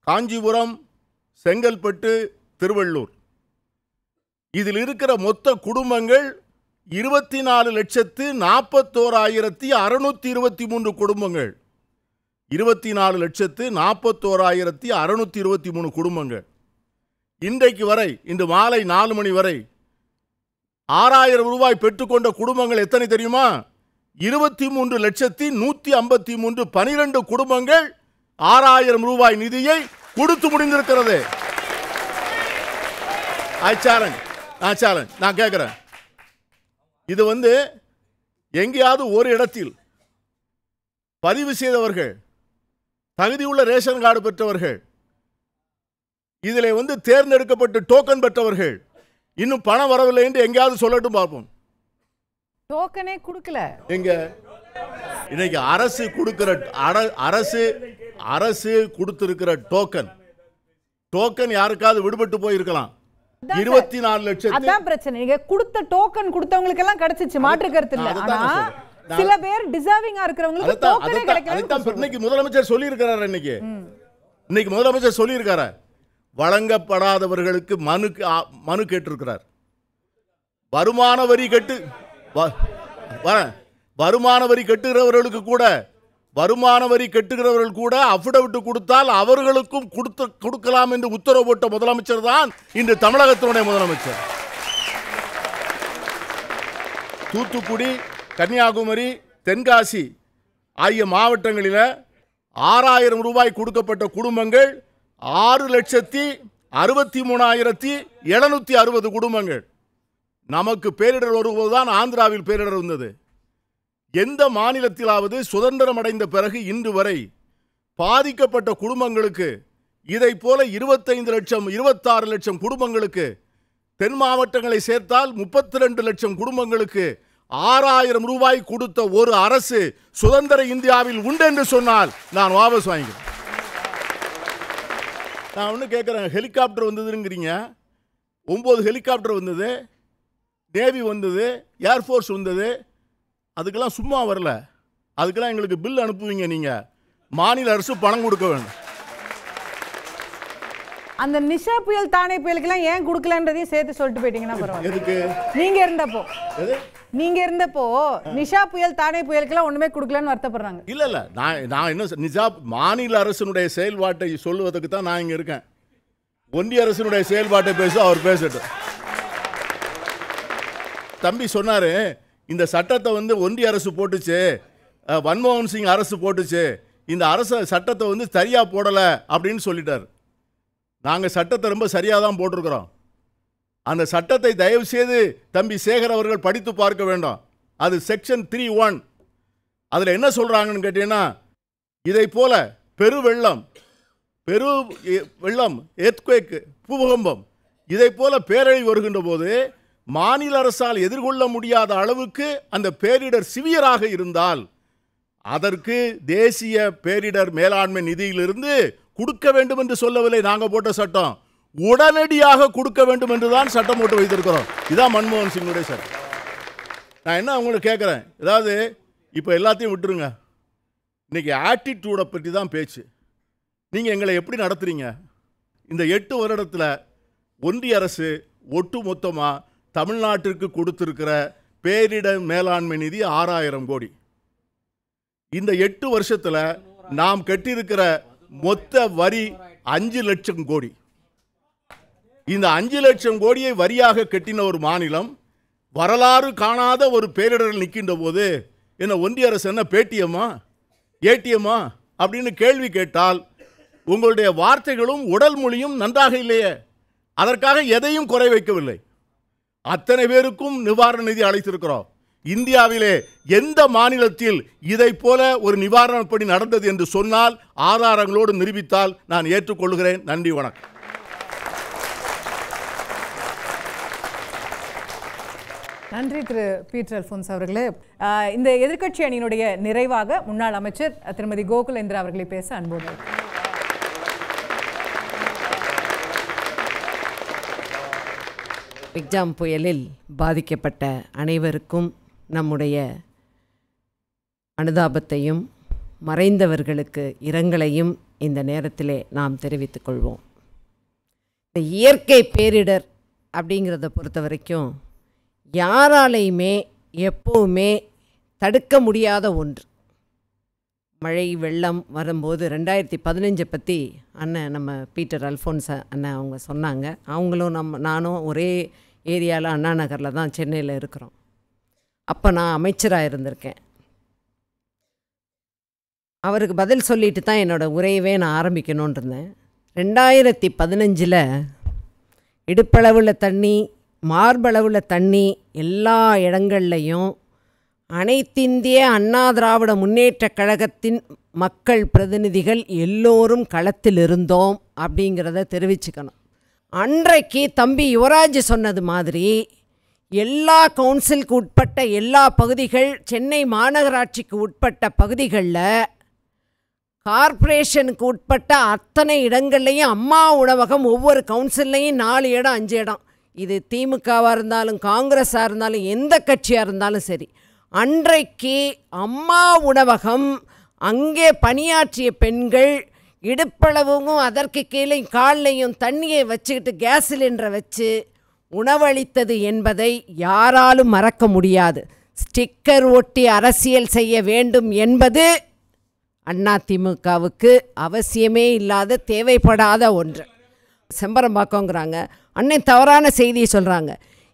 காஞ்சிபுரம், செங்கல்பட்டு, திருவள்ளூர் இதில் இருக்கிற மொத்த குடும்பங்கள் 24,41,623 குடும்பங்கள். 24,41,623 குடும்பங்கள். இன்றைக்கு வரை, இன்று மாலை 4 மணி வரை 6,000 ரூபாய் பெற்றுக்கொண்ட குடும்பங்கள் எத்தனை தெரியுமா? 23,153,12 12 குடும்பங்கள் 6,000 ரூபாய் நிதியை கொடுத்து முடிந்திருக்கிறது. நான் கேட்கிறேன், இது எங்கேயாவது ஒரு இடத்தில் பதிவு செய்தவர்கள், தகுதியுள்ள ரேஷன் கார்டு பெற்றவர்கள், இதில் தேர்ந்தெடுக்கப்பட்டு டோக்கன் பெற்றவர்கள் இன்னும் பணம் வரவில்லை என்று எங்கேயாவது சொல்லட்டும் பார்ப்போம்.
டோக்கனே கொடுக்கல. எங்க
இன்னைக்கு அரசு கொடுக்கிற அரசு கொடுத்திருக்கிற டோக்கன் யாருக்காவது விடுபட்டு போயிருக்கலாம். 24 லட்சம்.
அதான் பிரச்சனை. நீங்க கொடுத்த டோக்கன் கொடுத்தவங்களுக்கு எல்லாம் கிடைச்சிச்சு, மாற்று கருத்து இல்ல. ஆனா சில பேர் டிசர்விங்கா இருக்கிறவங்களுக்கு டோக்கனே கிடைக்கல.
இன்னைக்கு முதலமைச்சர் சொல்லி இருக்காரு. இன்னைக்கு முதலமைச்சர் சொல்லி இருக்காரு, வழங்கப்படாதவர்களுக்கு மனு கேட்டிருக்கிறார். வருமான வரி கட்டுகிறவர்கள் கூட அஃபிடவிட் கொடுத்தால் அவர்களுக்கும் கொடுக்கலாம் என்று உத்தரவு போட்ட முதலமைச்சர் தான் இன்று தமிழகத்தினுடைய முதலமைச்சர். தூத்துக்குடி, கன்னியாகுமரி, தென்காசி ஆகிய மாவட்டங்களில் 6,000 ரூபாய் கொடுக்கப்பட்ட குடும்பங்கள் 6,63,760 குடும்பங்கள். நமக்கு பேரிடர் வரும்போதுதான் ஆந்திராவில் பேரிடர் வந்தது. எந்த மாநிலத்திலாவது சுதந்திரம் அடைந்த பிறகு இன்று வரை பாதிக்கப்பட்ட குடும்பங்களுக்கு இதை போல 25 லட்சம் 26 லட்சம் குடும்பங்களுக்கு, தென் மாவட்டங்களை சேர்த்தால் 32 லட்சம் குடும்பங்களுக்கு 6,000 ரூபாய் கொடுத்த ஒரு அரசு சுதந்திர இந்தியாவில் உண்டு என்று சொன்னால் நான் வாபஸ் வாங்கிக்கிறேன். நான் ஒன்று கேட்குறேன், ஹெலிகாப்டர் வந்ததுங்கிறீங்க. 9 ஹெலிகாப்டர் வந்தது, நேவி வந்தது, ஏர்ஃபோர்ஸ் வந்தது. அதுக்கெல்லாம் சும்மா வரல. அதுக்கெல்லாம் எங்களுக்கு பில் அனுப்புவீங்க. நீங்கள் மாநில அரசு பணம் கொடுக்க வேண்டும்.
அந்த நிஷா புயல், தானே புயலுக்கெல்லாம் ஏன் கொடுக்கலன்றதையும் சேர்த்து சொல்லிட்டு போயிட்டீங்கன்னா பரவாயில்ல.
எதுக்கு?
நீங்க இருந்தப்போ நிஷா புயல், தானே புயலுக்கெல்லாம் ஒண்ணுமே கொடுக்கலன்னு வருத்தப்படுறாங்க.
இல்ல நான் என்ன நிஷா மாநில அரசினுடைய செயல்பாட்டை சொல்லுவதற்கு தான் நான் இங்க இருக்கேன். ஒன்றிய அரசினுடைய செயல்பாட்டை பேச அவர் பேசட்டும். தம்பி சொன்னாரு, இந்த சட்டத்தை ஒன்றிய அரசு போட்டுச்சு, மன்மோகன் சிங் அரசு போட்டுச்சு, இந்த அரசு சட்டத்தை சரியா போடல அப்படின்னு சொல்லிட்டார். நாங்கள் சட்டத்தை ரொம்ப சரியாக தான் போட்டிருக்கிறோம். அந்த சட்டத்தை தயவு செய்து தம்பி சேகர் அவர்கள் படித்து பார்க்க வேண்டும். அது செக்ஷன் 3(1). அதில் என்ன சொல்கிறாங்கன்னு கேட்டீங்கன்னா, இதை போல பெருவெள்ளம், எர்த்குவேக், பூகம்பம், இதை போல பேரழிவு வருகின்ற போது மாநில அரசால் எதிர்கொள்ள முடியாத அளவுக்கு அந்த பேரிடர் சிவியராக இருந்தால் அதற்கு தேசிய பேரிடர் மேலாண்மை நிதியிலிருந்து கொடுக்க வேண்டும் என்று சொல்லவில்லை. நாங்கள் போட்ட சட்டம் உடனடியாக கொடுக்க வேண்டும் என்று தான் சட்டம் போட்டு வைத்திருக்கிறோம். இதான் மன்மோகன் சிங்குடைய சட்டம். நான் என்ன உங்களுக்கு கேட்குறேன், அதாவது இப்போ எல்லாத்தையும் விட்டுருங்க. இன்னைக்கு ஆட்டிடியூடை பற்றி தான் பேச்சு. நீங்கள் எங்களை எப்படி நடத்துறீங்க? இந்த 8 வருடத்தில் ஒன்றிய அரசு ஒட்டு மொத்தமாக தமிழ்நாட்டிற்கு கொடுத்திருக்கிற பேரிடர் மேலாண்மை நிதி 6000 கோடி. இந்த 8 வருஷத்தில் நாம் கட்டியிருக்கிற மொத்த வரி 5 லட்சம் கோடி. இந்த 5 லட்சம் கோடியை வரியாக கட்டின ஒரு மாநிலம் வரலாறு காணாத ஒரு பேரிடரில் நிற்கின்ற போது என்ன ஒன்றிய அரசு என்ன பேடிஎம்மா ஏடிஎம்மா அப்படின்னு கேள்வி கேட்டால் உங்களுடைய வார்த்தைகளும் உடல் மொழியும் நன்றாக இல்லையே. அதற்காக எதையும் குறை வைக்கவில்லை. அத்தனை பேருக்கும் நிவாரண நிதி அளித்திருக்கிறோம். இந்தியாவிலே எந்த மாநிலத்தில் இதை போல ஒரு நிவாரணப் பணி நடந்தது என்று சொன்னால் ஆதாரங்களோடு நிரூபித்தால் நான் ஏற்றுக்கொள்கிறேன். நன்றி, வணக்கம்.
நன்றி திரு பீட்டர் அல்ஃபோன்ஸ் அவர்களே. இந்த எதிர்க்கட்சி அணியினுடைய நிறைவாக முன்னாள் அமைச்சர் திருமதி கோகுலேந்திரா அவர்களை பேச அன்போடு.
மிக்ஜாம் புயலில் பாதிக்கப்பட்ட அனைவருக்கும் நம்முடைய அனுதாபத்தையும் மறைந்தவர்களுக்கு இரங்கலையும் இந்த நேரத்திலே நாம் தெரிவித்துக் கொள்வோம். இந்த இயற்கை பேரிடர் அப்படிங்கிறத பொறுத்த வரைக்கும் யாராலையுமே எப்போவுமே தடுக்க முடியாத ஒன்று. மழை வெள்ளம் வரும்போது 2015 பற்றி அண்ணன் நம்ம பீட்டர் அல்ஃபோன்ஸ் அண்ணன் அவங்க சொன்னாங்க. அவங்களும் நானும் ஒரே ஏரியாவில் அண்ணா நகரில் தான் சென்னையில் இருக்கிறோம். அப்போ நான் அமைச்சராக இருந்திருக்கேன். அவருக்கு பதில் சொல்லிட்டு தான் என்னோடய உரையவே நான் ஆரம்பிக்கணும்னு இருந்தேன். 2015 இடுப்பளவில் தண்ணி, மார்பளவில் தண்ணி, எல்லா இடங்கள்லையும் அனைத்திந்திய அண்ணா திராவிட முன்னேற்றக் கழகத்தின் மக்கள் பிரதிநிதிகள் எல்லோரும் களத்தில் இருந்தோம் அப்படிங்கிறத தெரிவிச்சுக்கணும். அன்றைக்கு தம்பி யுவராஜ் சொன்னது மாதிரி எல்லா கவுன்சிலுக்கு உட்பட்ட எல்லா பகுதிகள், சென்னை மாநகராட்சிக்கு உட்பட்ட பகுதிகளில், கார்ப்பரேஷனுக்கு உட்பட்ட அத்தனை இடங்கள்லையும் அம்மா உணவகம் ஒவ்வொரு கவுன்சில்லையும் 4 இடம் 5 இடம். இது திமுகவாக இருந்தாலும் காங்கிரஸாக இருந்தாலும் எந்த கட்சியாக இருந்தாலும் சரி, அன்றைக்கு அம்மா உணவகம் அங்கே பணியாற்றிய பெண்கள் இடுப்பளவும் அதற்கு கீழே கால்லையும் தண்ணியை வச்சுக்கிட்டு கேஸ் சிலிண்டரை வச்சு உணவளித்தது என்பதை யாராலும் மறக்க முடியாது. ஸ்டிக்கர் ஒட்டி அரசியல் செய்ய வேண்டும் என்பது அதிமுகவுக்கு அவசியமே இல்லாத தேவைப்படாத ஒன்று. செம்பரம்பாக்கங்கிறாங்க, அன்னை தவறான செய்தியை சொல்கிறாங்க.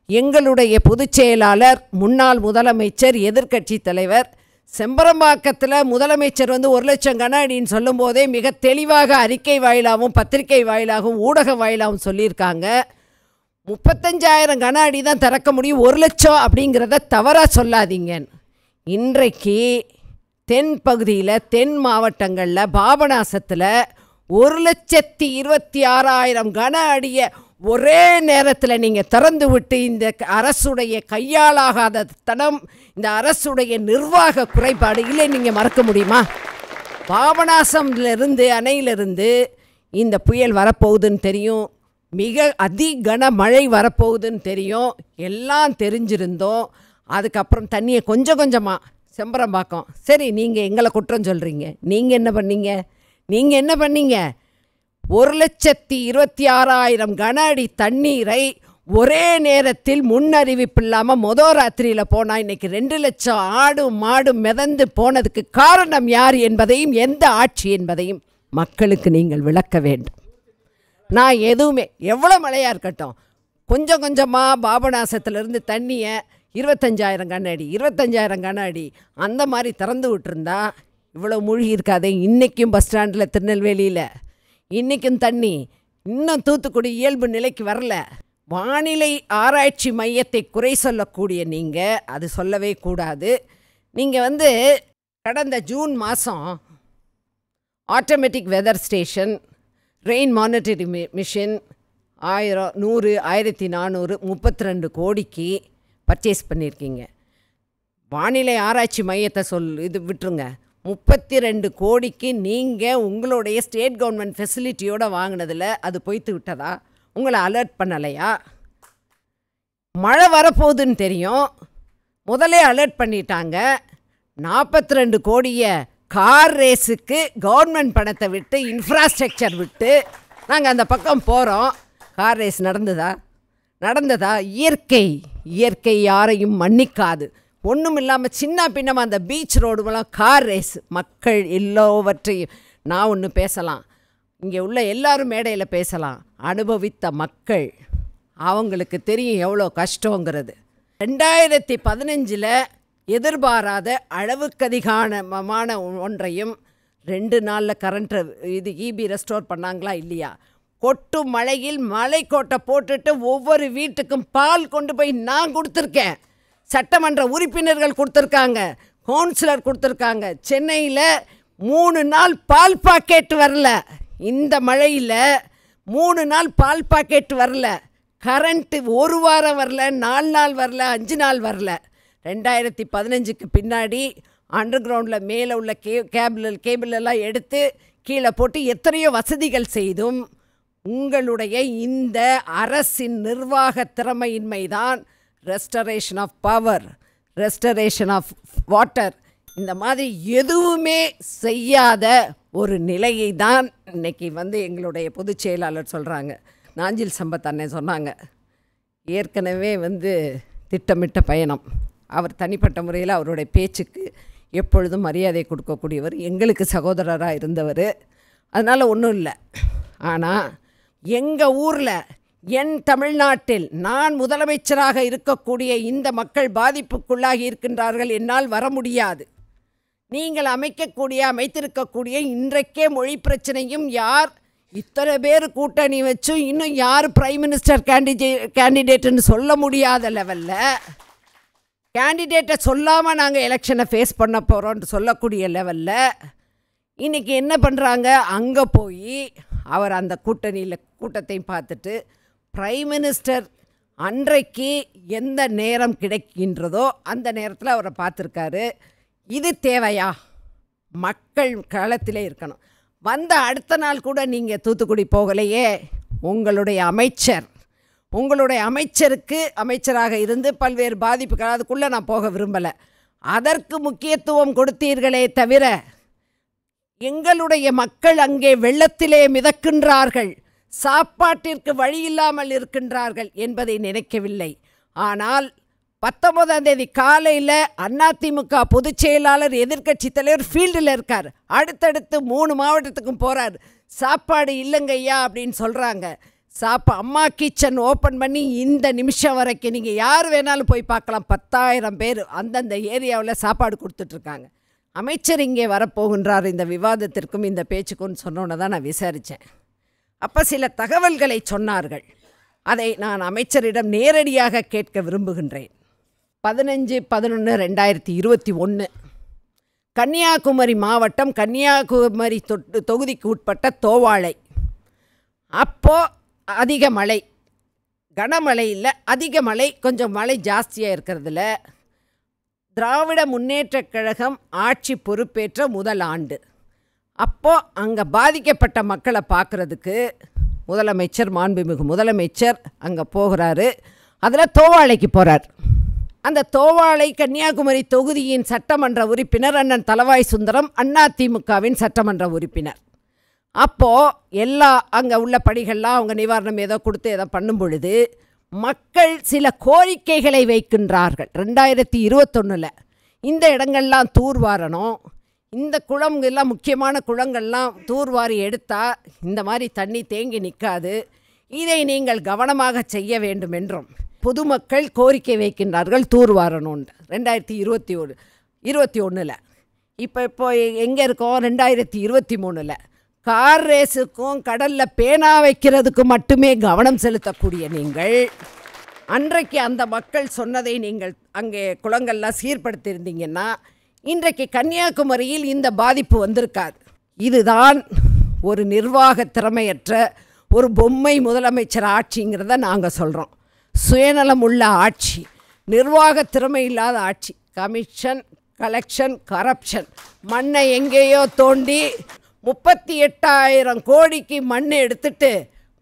எங்களுடைய பொதுச் செயலாளர், முன்னாள் முதலமைச்சர், எதிர்க்கட்சி தலைவர் செம்பரம்பாக்கத்தில் முதலமைச்சர் 1 லட்சம் கன அடின்னு சொல்லும் போதே மிக தெளிவாக அறிக்கை வாயிலாகவும் பத்திரிகை வாயிலாகவும் ஊடக வாயிலாகவும் சொல்லியிருக்காங்க. 35,000 கன அடி தான் திறக்க முடியும், 1 லட்சம் அப்படிங்கிறத தவறாக சொல்லாதீங்க. இன்றைக்கு தென் பகுதியில், தென் மாவட்டங்களில், பாபநாசத்தில் 1,26,000 கன அடியை ஒரே நேரத்தில் நீங்கள் திறந்து விட்டு இந்த அரசுடைய கையாளாகாத தனம், இந்த அரசுடைய நிர்வாக குறைபாடு இல்லை நீங்கள் மறக்க முடியுமா? பாபநாசம்லேருந்து அணையிலிருந்து இந்த புயல் வரப்போகுதுன்னு தெரியும், மிக அதிகன மழை வரப்போகுதுன்னு தெரியும், எல்லாம் தெரிஞ்சிருந்தோம். அதுக்கப்புறம் தண்ணியை கொஞ்சம் கொஞ்சமாக செம்பரம்பாக்கம். சரி, நீங்கள் எங்களை குற்றம் சொல்கிறீங்க. நீங்கள் என்ன பண்ணீங்க? 1,26,000 கன அடி தண்ணீரை ஒரே நேரத்தில் முன்னறிவிப்பு இல்லாமல் ராத்திரியில் போனால் இன்றைக்கி 2 லட்சம் ஆடும் மாடும் மிதந்து போனதுக்கு காரணம் யார் என்பதையும் எந்த ஆட்சி என்பதையும் மக்களுக்கு நீங்கள் விளக்க வேண்டும். நான் எதுவுமே எவ்வளோ மழையாக இருக்கட்டும், கொஞ்சம் கொஞ்சமாக பாபநாசத்துலேருந்து தண்ணியை 25,000 கன அடி 25,000 கன அடி அந்த மாதிரி திறந்து விட்டுருந்தா இவ்வளோ மூழ்கி இருக்காதே. இன்றைக்கும் பஸ் ஸ்டாண்டில் திருநெல்வேலியில் இன்றைக்கும் தண்ணி இன்னும் தூத்துக்குடி இயல்பு நிலைக்கு வரல. வானிலை ஆராய்ச்சி மையத்தை குறை சொல்லக்கூடிய நீங்கள் அது சொல்லவே கூடாது. நீங்கள் கடந்த ஜூன் மாதம் automatic weather station, rain monitoring machine 1000, 100, 1400, 32 கோடிக்கு பர்ச்சேஸ் பண்ணியிருக்கீங்க. வானிலை ஆராய்ச்சி மையத்தை விட்டுருங்க, 32 கோடிக்கு நீங்கள் உங்களுடைய ஸ்டேட் கவர்மெண்ட் ஃபெசிலிட்டியோடு வாங்கினதில் அது பொய்த்து விட்டதா? உங்களை அலர்ட் பண்ணலையா? மழை வரப்போகுதுன்னு தெரியும், முதலே அலர்ட் பண்ணிட்டாங்க. 42 கோடியை கார் ரேஸுக்கு கவர்மெண்ட் பணத்தை விட்டு, இன்ஃப்ராஸ்ட்ரக்சர் விட்டு நாங்கள் அந்த பக்கம் போகிறோம். கார் ரேஸ் நடந்ததா? நடந்ததா? இயற்கை யாரையும் மன்னிக்காது. ஒன்றும் இல்லாமல் சின்ன பின்னமாக அந்த பீச் ரோடுமெல்லாம் கார் ரேஸ், மக்கள் எல்லாவற்றையும் நான் ஒன்று பேசலாம், இங்கே உள்ள எல்லாரும் மேடையில் பேசலாம். அனுபவித்த மக்கள், அவங்களுக்கு தெரியும் எவ்வளோ கஷ்டங்கிறது. 2015 எதிர்பாராத அளவுக்கு அதிகமான ஒன்றையும் 2 நாளில் கரண்ட்டை ஈபி ரெஸ்டோர் பண்ணாங்களா இல்லையா? கொட்டும் மழையில் மலைக்கோட்டை போட்டுட்டு ஒவ்வொரு வீட்டுக்கும் பால் கொண்டு போய் நான் கொடுத்துருக்கேன், சட்டமன்ற உறுப்பினர்கள் கொடுத்துருக்காங்க, கவுன்சிலர் கொடுத்துருக்காங்க. சென்னையில் 3 நாள் பால் பாக்கெட் வரல, இந்த மழையில் 3 நாள் பால் பாக்கெட் வரல. கரண்ட்டு 1 வாரம் வரல, 4 நாள் வரல, 5 நாள் வரல. 2015க்கு பின்னாடி அண்டர் கிரவுண்டில் மேலே உள்ள கேபிளெல்லாம் எடுத்து கீழே போட்டு எத்தனையோ வசதிகள் செய்தும் உங்களுடைய இந்த அரசின் நிர்வாக திறமையின்மைதான் restoration of power, restoration of water, இந்த மாதிரி எதுவுமே செய்யாத ஒரு நிலையை தான் இன்றைக்கி எங்களுடைய பொதுச் செயலாளர் சொல்கிறாங்க. நாஞ்சில் சம்பத் அண்ணன் சொன்னாங்க, ஏற்கனவே திட்டமிட்ட பயணம். அவர் தனிப்பட்ட முறையில் அவருடைய பேச்சுக்கு எப்பொழுதும் மரியாதை கொடுக்கக்கூடியவர், எங்களுக்கு சகோதரராக இருந்தவர், அதனால் ஒன்றும் இல்லை. ஆனால் எங்கள் ஊரில், என் தமிழ்நாட்டில் நான் முதலமைச்சராக இருக்கக்கூடிய இந்த மக்கள் பாதிப்புக்குள்ளாகி இருக்கின்றார்கள், என்னால் வர முடியாது. நீங்கள் அமைத்திருக்கக்கூடிய இன்றைக்கே மொழி பிரச்சனையும் யார் இத்தனை பேர் கூட்டணி வச்சும் இன்னும் யார் பிரைம் மினிஸ்டர் கேண்டிடேட்டுன்னு சொல்ல முடியாத லெவலில், கேண்டிடேட்டை சொல்லாமல் நாங்கள் எலெக்ஷனை ஃபேஸ் பண்ண போகிறோன்ட்டு சொல்லக்கூடிய லெவலில் இன்றைக்கி என்ன பண்ணுறாங்க? அங்கே போய் அவர் அந்த கூட்டத்தையும் பார்த்துட்டு பிரைம் மினிஸ்டர் அன்றைக்கு எந்த நேரம் கிடைக்கின்றதோ அந்த நேரத்தில் அவரை பார்த்துருக்காரு. இது தேவையா? மக்கள் களத்திலே இருக்கணும். அடுத்த நாள் கூட நீங்கள் தூத்துக்குடி போகலையே, உங்களுடைய அமைச்சருக்கு அமைச்சராக இருந்து பல்வேறு பாதிப்புகள், அதுக்குள்ளே நான் போக விரும்பலை, அதற்கு முக்கியத்துவம் கொடுத்தீர்களே தவிர எங்களுடைய மக்கள் அங்கே வெள்ளத்திலே மிதக்கின்றார்கள், சாப்பாட்டிற்கு வழியில்லாமல் இருக்கின்றார்கள் என்பதை நினைக்கவில்லை. ஆனால் 19ஆம் தேதி காலையில் அதிமுக பொதுச் செயலாளர் எதிர்க்கட்சி தலைவர் ஃபீல்டில் இருக்கார், அடுத்தடுத்து 3 மாவட்டத்துக்கும் போகிறார். சாப்பாடு இல்லைங்கய்யா அப்படின்னு சொல்கிறாங்க. அம்மா கிச்சன் ஓப்பன் பண்ணி இந்த நிமிஷம் வரைக்கும் நீங்கள் யார் வேணாலும் போய் பார்க்கலாம், 10,000 பேர் அந்தந்த ஏரியாவில் சாப்பாடு கொடுத்துட்ருக்காங்க. அமைச்சர் இங்கே வரப்போகின்றார் இந்த விவாதத்திற்கும் இந்த பேச்சுக்கும் சொன்னோன்னு தான் நான் விசாரித்தேன். அப்போ சில தகவல்களை சொன்னார்கள், அதை நான் அமைச்சரிடம் நேரடியாக கேட்க விரும்புகின்றேன். 15/11/2021 கன்னியாகுமரி மாவட்டம், கன்னியாகுமரி தொகுதிக்கு உட்பட்ட தோவாளை. அப்போது அதிக மழை, கனமழை இல்லை, அதிக மழை, கொஞ்சம் மழை ஜாஸ்தியாக இருக்கிறதுல திராவிட முன்னேற்றக் கழகம் ஆட்சி பொறுப்பேற்ற முதல் ஆண்டு. அப்போது அங்கே பாதிக்கப்பட்ட மக்களை பார்க்குறதுக்கு மாண்புமிகு முதலமைச்சர் அங்கே போகிறாரு. அதில் தோவாளைக்கு போகிறார். அந்த தோவாளை கன்னியாகுமரி தொகுதியின் சட்டமன்ற உறுப்பினர் அண்ணன் தளவாய் சுந்தரம், அதிமுகவின் சட்டமன்ற உறுப்பினர். அப்போது அங்கே உள்ள படிகள்லாம் அவங்க நிவாரணம் ஏதோ கொடுத்து ஏதோ பண்ணும் பொழுது மக்கள் சில கோரிக்கைகளை வைக்கின்றார்கள். 2021 இந்த இடங்கள்லாம் தூர்வாரணும், இந்த குளங்கள்லாம் முக்கியமான குளங்கள்லாம் தூர்வாரி எடுத்தால் இந்த மாதிரி தண்ணி தேங்கி நிற்காது, இதை நீங்கள் கவனமாக செய்ய வேண்டும் என்றும் பொதுமக்கள் கோரிக்கை வைக்கின்றார்கள் தூர்வாரணும்னு. 2021 இப்போ எங்கே இருக்கோம்? 2023 கார் ரேஸுக்கும் கடலில் பேனா வைக்கிறதுக்கு மட்டுமே கவனம் செலுத்தக்கூடிய நீங்கள் அன்றைக்கு அந்த மக்கள் சொன்னதை நீங்கள் அங்கே குளங்கள்லாம் சீர்படுத்தியிருந்தீங்கன்னா இன்றைக்கு கன்னியாகுமரியில் இந்த பாதிப்பு வந்திருக்காது. இதுதான் ஒரு நிர்வாக திறமையற்ற ஒரு பொம்மை முதலமைச்சர் ஆட்சிங்கிறத நாங்கள் சொல்கிறோம். சுயநலம் உள்ள ஆட்சி, நிர்வாக திறமை இல்லாத ஆட்சி, கமிஷன், கலெக்ஷன், கரப்ஷன், மண்ணை எங்கேயோ தோண்டி 38,000 கோடிக்கு மண் எடுத்துட்டு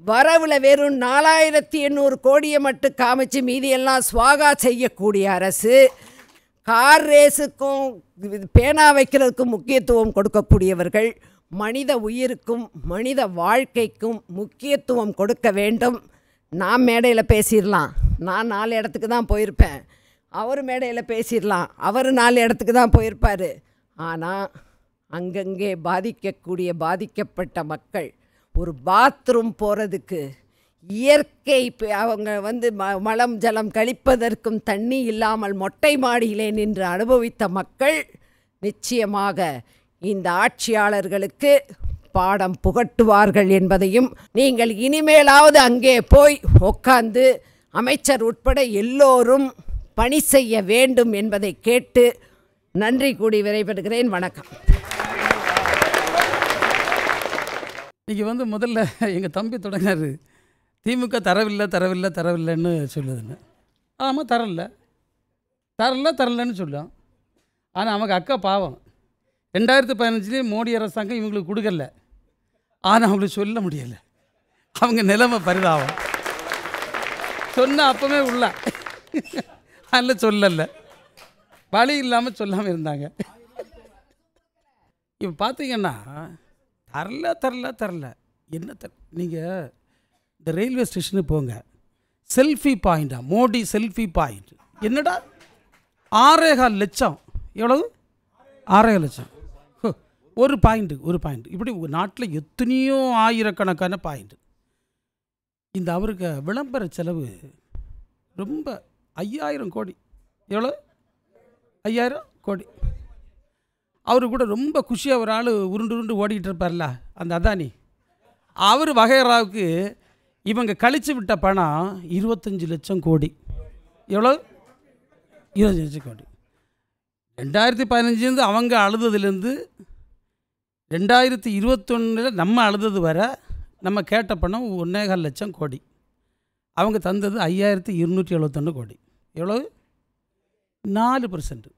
வரவில் வெறும் 4,800 கோடியை மட்டும் காமிச்சு மீதியெல்லாம் ஸ்வாகா செய்யக்கூடிய அரசு, கார் ரேஸுக்கும் பேனா வைக்கிறதுக்கும் முக்கியத்துவம் கொடுக்கக்கூடியவர்கள் மனித உயிருக்கும் மனித வாழ்க்கைக்கும் முக்கியத்துவம் கொடுக்க வேண்டும். நான் மேடையில் பேசிடலாம், நான் 4 இடத்துக்கு தான் போயிருப்பேன், அவர் மேடையில் பேசிடலாம், அவர் 4 இடத்துக்கு தான் போயிருப்பார். ஆனால் அங்கங்கே பாதிக்கப்பட்ட மக்கள் ஒரு பாத்ரூம் போகிறதுக்கு, இயற்கை அவங்க மலம் ஜலம் கழிப்பதற்கும் தண்ணி இல்லாமல் மொட்டை மாடியிலே நின்று அனுபவித்த மக்கள் நிச்சயமாக இந்த ஆட்சியாளர்களுக்கு பாடம் புகட்டுவார்கள் என்பதையும், நீங்கள் இனிமேலாவது அங்கே போய் உட்கார்ந்து அமைச்சர் உட்பட எல்லோரும் பணி செய்ய வேண்டும் என்பதை கேட்டு நன்றி கூடி விடைபெறுகிறேன். வணக்கம்.
இன்றைக்கி முதல்ல எங்கள் தம்பி தொடங்கினார், திமுக தரவில்லைன்னு சொல்லுதுன்னு. ஆமாம், தரலன்னு சொல்லும். ஆனால் அவங்க அக்கா பாவம், 2015 மோடி அரசாங்கம் இவங்களுக்கு கொடுக்கல, ஆனால் அவங்களுக்கு சொல்ல முடியலை. அவங்க நிலைமை பரிதாபம். சொன்ன அப்பவே உள்ள அதில் சொல்லலை, வழி இல்லாமல் சொல்லாமல் இருந்தாங்க. இப்போ பார்த்தீங்கன்னா தரல என்ன நீங்கள் இந்த ரயில்வே ஸ்டேஷனுக்கு போங்க, செல்ஃபி பாயிண்டா, மோடி செல்ஃபி பாயிண்ட். என்னடா 6.25 லட்சம், எவ்வளவு? 6.5 லட்சம் ஒரு பாயிண்ட். இப்படி நாட்டில் எத்தனையோ ஆயிரக்கணக்கான பாயிண்ட். இந்த அவருக்கு விளம்பர செலவு ரொம்ப 5000 கோடி. எவ்வளோ? 5000 கோடி. அவரு கூட ரொம்ப குஷியாக ஒரு ஆள் உருண்டு ஓடிக்கிட்டு இருப்பார்ல, அந்த அதானி, அவர் வகைராவுக்கு இவங்க கழித்து விட்ட பணம் 25 லட்சம் கோடி. எவ்வளோ? 25 லட்சம் கோடி. 2015 அவங்க அழுததுலேருந்து 2021 நம்ம அழுதது வர நம்ம கேட்ட பணம் 1.25 லட்சம் கோடி. அவங்க தந்தது 5271 கோடி. எவ்வளோ? 4%.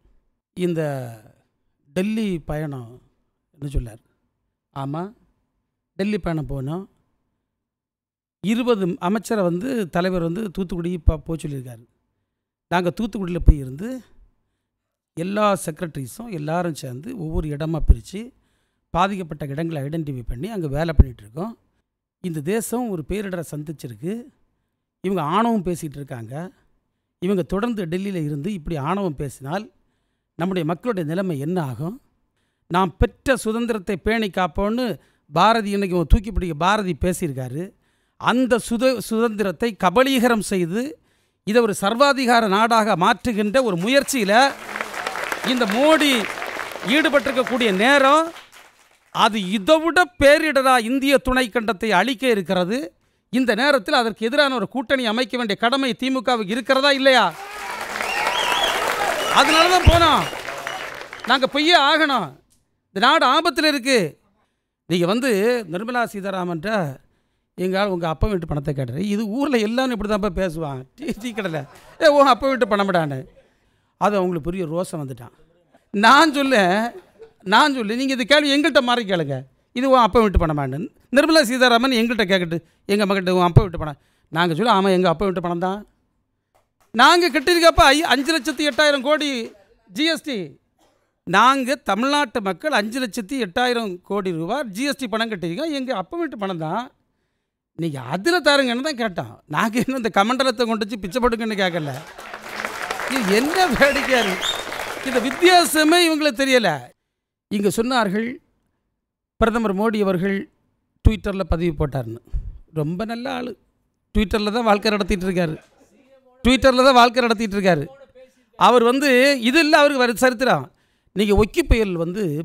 இந்த டெல்லி பயணம் என்ன சொல்லார்? ஆமாம், டெல்லி பயணம் போனோம். 20 அமைச்சரை தலைவர் தூத்துக்குடி போக சொல்லியிருக்காரு. நாங்கள் தூத்துக்குடியில் போய் இருந்து எல்லா செக்ரட்டரிஸும் எல்லாரும் சேர்ந்து ஒவ்வொரு இடமா பிரித்து பாதிக்கப்பட்ட இடங்களை ஐடென்டிஃபை பண்ணி அங்கே வேலை பண்ணிகிட்ருக்கோம். இந்த தேசம் ஒரு பேரிடரை சந்திச்சிருக்கு. இவங்க ஆணவம் பேசிகிட்டு இருக்காங்க. இவங்க தொடர்ந்து டெல்லியில் இருந்து இப்படி ஆணவம் பேசினால் நம்முடைய மக்களுடைய நிலைமை என்ன ஆகும்? நாம் பெற்ற சுதந்திரத்தை பேணி காப்போன்னு பாரதி இன்றைக்கி தூக்கி பிடிக்க பாரதி பேசியிருக்காரு. அந்த சுதந்திரத்தை கபலீகரம் செய்து இதை ஒரு சர்வாதிகார நாடாக மாற்றுகின்ற ஒரு முயற்சியில் இந்த மோடி ஈடுபட்டிருக்கக்கூடிய நேரம், அது இதை விட பேரிடராக இந்திய துணைக்கண்டத்தை அழிக்க இருக்கிறது. இந்த நேரத்தில் அதற்கு எதிரான ஒரு கூட்டணி அமைக்க வேண்டிய கடமை திமுகவுக்கு இருக்கிறதா இல்லையா? அதனால தான் போனோம். நாங்கள் பொய்யே ஆகணும். இந்த நாடு ஆபத்தில் இருக்குது. நீங்கள் நிர்மலா சீதாராமன்ட்ட எங்கள் உங்கள் அப்பா வீட்டு பணத்தை கேட்டுரு. இது ஊரில் எல்லாரும் இப்படி தான்ப்பா பேசுவான், டீ கடையில், உன் அப்பா வீட்டு பணம்டான்னு. அது அவங்களுக்கு பெரிய ரோசம் வந்துட்டான். நான் சொல்ல நீங்கள் இது கேள்வி எங்கள்கிட்ட மாறி கேளுங்க, இது உன் அப்பா வீட்டு பணமான்னு. நிர்மலா சீதாராமன் எங்கள்கிட்ட கேட்கட்டு, எங்கள் மகிட்ட உன் அப்பா வீட்டு பணம். நாங்கள் சொல்ல ஆமாம், எங்கள் அப்பா வீட்டு பணம் தான். நாங்கள் கட்டியிருக்கப்போ 5,08,000 கோடி ஜிஎஸ்டி. நாங்கள் தமிழ்நாட்டு மக்கள் 5,08,000 கோடி ரூபா ஜிஎஸ்டி பணம் கட்டியிருக்கோம். எங்கள் அப்பா வீட்டு பணம் தான். நீங்கள் அதில் தருங்கன்னு தான் கேட்டோம். நாங்கள் இன்னும் இந்த கமண்டலத்தை கொண்டு வச்சு பிச்சை போட்டுங்கன்னு கேட்கல. இது என்ன வேடிக்கையாரு, இந்த வித்தியாசமே இவங்களுக்கு தெரியலை. இங்கே சொன்னார்கள் பிரதமர் மோடி அவர்கள் ட்விட்டரில் பதிவு போட்டார்னு. ரொம்ப நல்ல ஆள். ட்விட்டரில் தான் வாழ்க்கை நடத்திட்டு இருக்காரு. அவர் இது இல்லை அவருக்கு சரித்திரம். நீங்கள் ஒக்கி புயல்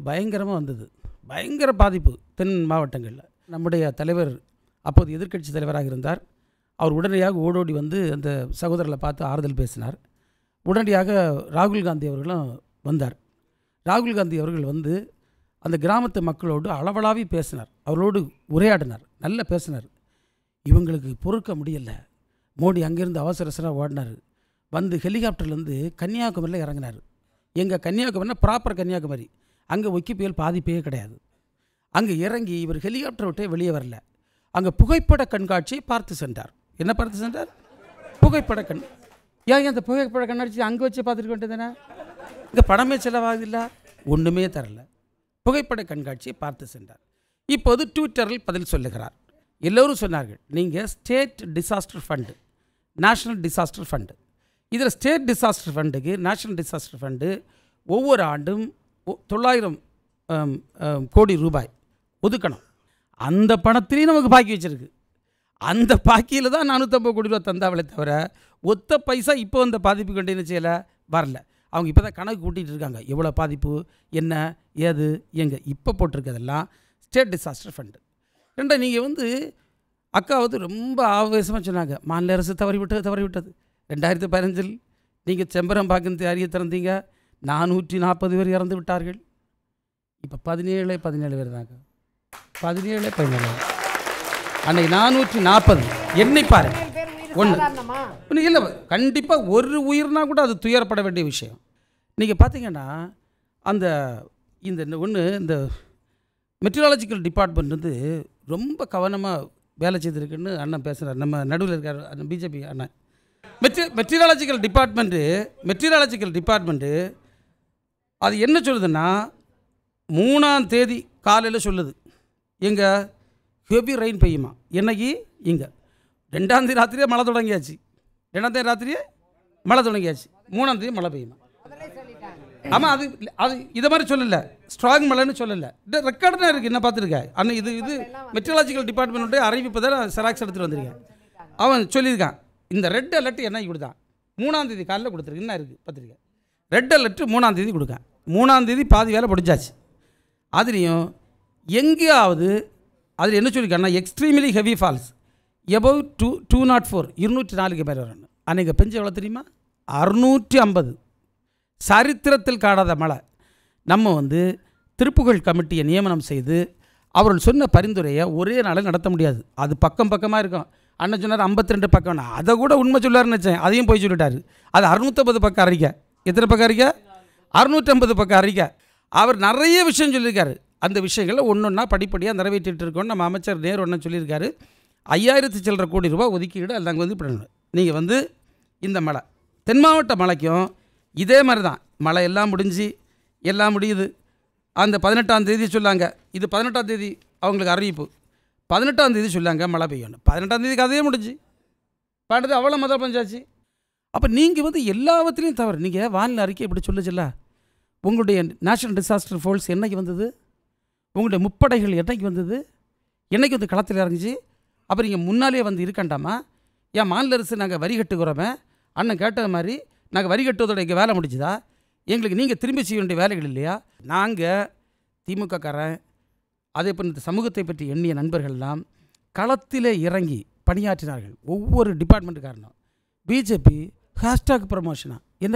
பயங்கரமாக வந்தது, பயங்கர பாதிப்பு தென் மாவட்டங்களில். நம்முடைய தலைவர் அப்போது எதிர்க்கட்சி தலைவராக இருந்தார். அவர் உடனடியாக ஓடோடி அந்த சகோதரர்களை பார்த்து ஆறுதல் பேசினார். உடனடியாக ராகுல் காந்தி அவர்களும் வந்தார். ராகுல் காந்தி அவர்கள் அந்த கிராமத்து மக்களோடு அளவலாவி பேசினார், அவர்களோடு உரையாடினார், நல்லா பேசினார். இவங்களுக்கு பொறுக்க முடியலை. மோடி அங்கேருந்து அவசரமாக ஓடினார். ஹெலிகாப்டர்லேருந்து கன்னியாகுமரியில் இறங்கினார். எங்கள் கன்னியாகுமரினா ப்ராப்பர் கன்னியாகுமரி, அங்கே ஒக்கி புயல் பாதிப்பே கிடையாது. அங்கே இறங்கி இவர் ஹெலிகாப்டர் விட்டே வெளியே வரல. அங்கே புகைப்பட கண்காட்சியை பார்த்து சென்றார். என்ன பார்த்து சென்றார்? புகைப்பட ஏன் அந்த புகைப்பட கண்ணாடி அங்கே வச்சு பார்த்துட்டு வேண்டியதுதானே? இங்கே பணமே செலவாகுதில்ல, ஒன்றுமே தரல. புகைப்பட கண்காட்சியை பார்த்து சென்றார். இப்போது ட்விட்டரில் பதில் சொல்லுகிறார். எல்லோரும் சொன்னார்கள் நீங்கள் state disaster fund, national disaster fund, இதில் ஸ்டேட் டிசாஸ்டர் ஃபண்டுக்கு நேஷ்னல் டிசாஸ்டர் ஃபண்டு ஒவ்வொரு ஆண்டும் 900 கோடி ரூபாய் ஒதுக்கணும். அந்த பணத்திலையும் நமக்கு பாக்கி வச்சுருக்கு. அந்த பாக்கியில் தான் 450 கோடி ரூபா தந்தாவளே தவிர ஒத்த பைசா இப்போ அந்த பாதிப்பு கண்டினியூ செய்யலை, வரல. அவங்க இப்போ தான் கணக்கு கூட்டிகிட்டு இருக்காங்க, எவ்வளோ பாதிப்பு, என்ன ஏது எங்கே. இப்போ போட்டிருக்கிறதெல்லாம் ஸ்டேட் டிசாஸ்டர் ஃபண்டு. ரெண்டா நீங்கள் வந்து அக்கா வந்து ரொம்ப ஆவேசமாக சொன்னாங்க, மாநில அரசு தவறிவிட்டது 2015 நீங்கள் செம்பரம்பாக்கம் அறிய திறந்தீங்க, 440 பேர் இறந்து விட்டார்கள். இப்போ 17 பேர் தாங்க, 17 அன்னைக்கு 440 எண்ணி பாருங்க. ஒன்று இல்லை, கண்டிப்பாக ஒரு உயிர்னா கூட அது துயரப்பட வேண்டிய விஷயம். நீங்கள் பார்த்தீங்கன்னா அந்த இந்த மெட்ரியாலஜிக்கல் டிபார்ட்மெண்ட் வந்து ரொம்ப கவனமாக வேலை செய்திருக்குன்னு அண்ணன் பேசுகிறார். நம்ம நடுவில் இருக்கார் அண்ணன், பிஜேபி அண்ணன். மெட்ரியாலஜிக்கல் டிபார்ட்மெண்ட்டு அது என்ன சொல்லுதுன்னா, 3ஆம் தேதி காலையில் சொல்லுது எங்கே ஹெவி ரெயின் பெய்யுமா. என்னைக்கு இங்கே 2ஆம் தேதி ராத்திரியே மழை தொடங்கியாச்சு. 2ஆம் தேதி ராத்திரியே மழை தொடங்கியாச்சு. 3ஆம் தேதி மழை பெய்யுமா. ஆமாம், அது இதை மாதிரி சொல்லலை, ஸ்ட்ராங் மழைன்னு சொல்லலை. ரெக்கார்டுனா இருக்குது, என்ன பார்த்துருக்கேன் அண்ணன். இது மெட்ரியாலஜிக்கல் டிபார்ட்மெண்ட்டுடைய அறிவிப்பு தான் செராக்ஸ் எடுத்துகிட்டு வந்திருக்கேன். அவன் சொல்லியிருக்கான் இந்த ரெட் அலர்ட் என்ன இப்படி தான் 3ஆம் தேதி காலையில் கொடுத்துருக்கு. என்ன இருக்குது பார்த்துருக்கேன், ரெட் அலர்ட்டு 3ஆம் தேதி கொடுக்கேன். 3ஆம் தேதி பாதி வேலை முடிஞ்சாச்சு. அதுலேயும் எங்கேயாவது அதில் என்ன சொல்லியிருக்காங்கன்னா, எக்ஸ்ட்ரீம்லி ஹெவி ஃபால்ஸ் எபவ் 204 204க்கு மேலே வரணும். அன்றைக்கி பெஞ்சு எவ்வளோ தெரியுமா, 650. சரித்திரத்தில் காணாத மழை. நம்ம வந்து திருப்புகழ் கமிட்டியை நியமனம் செய்து அவர்கள் சொன்ன பரிந்துரையை ஒரே நாளில் நடத்த முடியாது. அது பக்கமாக இருக்கும். அண்ணன் சொன்னார் 52 பக்கம், அதை கூட உண்மை சொல்லாருன்னு நினச்சேன், அதையும் போய் சொல்லிட்டாரு. அது 650 பக்கம் அறிக்கை. எத்தனை பக்கம் அறிக்கை? 650 பக்கம் அறிக்கை. அவர் நிறைய விஷயம் சொல்லியிருக்காரு. அந்த விஷயங்களில் ஒன்றா படிப்படியாக நிறைவேற்றிட்டு இருக்கோம். நம்ம அமைச்சர் நேரு ஒன்று சொல்லியிருக்காரு, 5000 சில்லற கோடி ரூபாய் ஒதுக்கீடு அது நாங்கள் வந்து பண்ணணும். நீங்கள் வந்து இந்த மழை தென் மாவட்ட மழைக்கும் இதே மாதிரி தான், மழை எல்லாம் முடியுது. அந்த 18ஆம் தேதி சொல்லாங்க, இது 18ஆம் தேதி அவங்களுக்கு அறிவிப்பு, 18ஆம் தேதி சொல்லாங்க மழை பெய்யணும். 18ஆம் தேதி கதையே முடிஞ்சு பாடுறது அவ்வளோ முதல் பஞ்சாச்சு. அப்போ நீங்கள் வந்து எல்லாவற்றிலையும் தவறு. நீங்கள் வானிலை அறிக்கை இப்படி சொல்லுச்சுல்ல, உங்களுடைய நேஷனல் டிசாஸ்டர் ஃபோர்ஸ் என்னைக்கு வந்தது, உங்களுடைய முப்படைகள் என்னைக்கு வந்தது, என்னைக்கு வந்து களத்தில் இறங்குச்சு. அப்புறம் நீங்கள் முன்னாலே வந்து இருக்கண்டாமா, ஏன் மாநில அரசு நாங்கள் வரி கட்டுக்கிறோமே, அண்ணன் கேட்டது மாதிரி நாங்கள் வரி கட்டுவதோட எங்கள் வேலை முடிச்சுதா, எங்களுக்கு நீங்கள் திரும்பி செய்ய வேண்டிய வேலைகள் இல்லையா. நாங்கள் திமுகக்காரன் அதே போல் இந்த சமூகத்தை பற்றி எண்ணிய நண்பர்கள்லாம் களத்தில் இறங்கி பணியாற்றினார்கள். ஒவ்வொரு டிபார்ட்மெண்ட்டுக்காரனும். பிஜேபி ஹேஷ்டாக் ப்ரமோஷனா, என்ன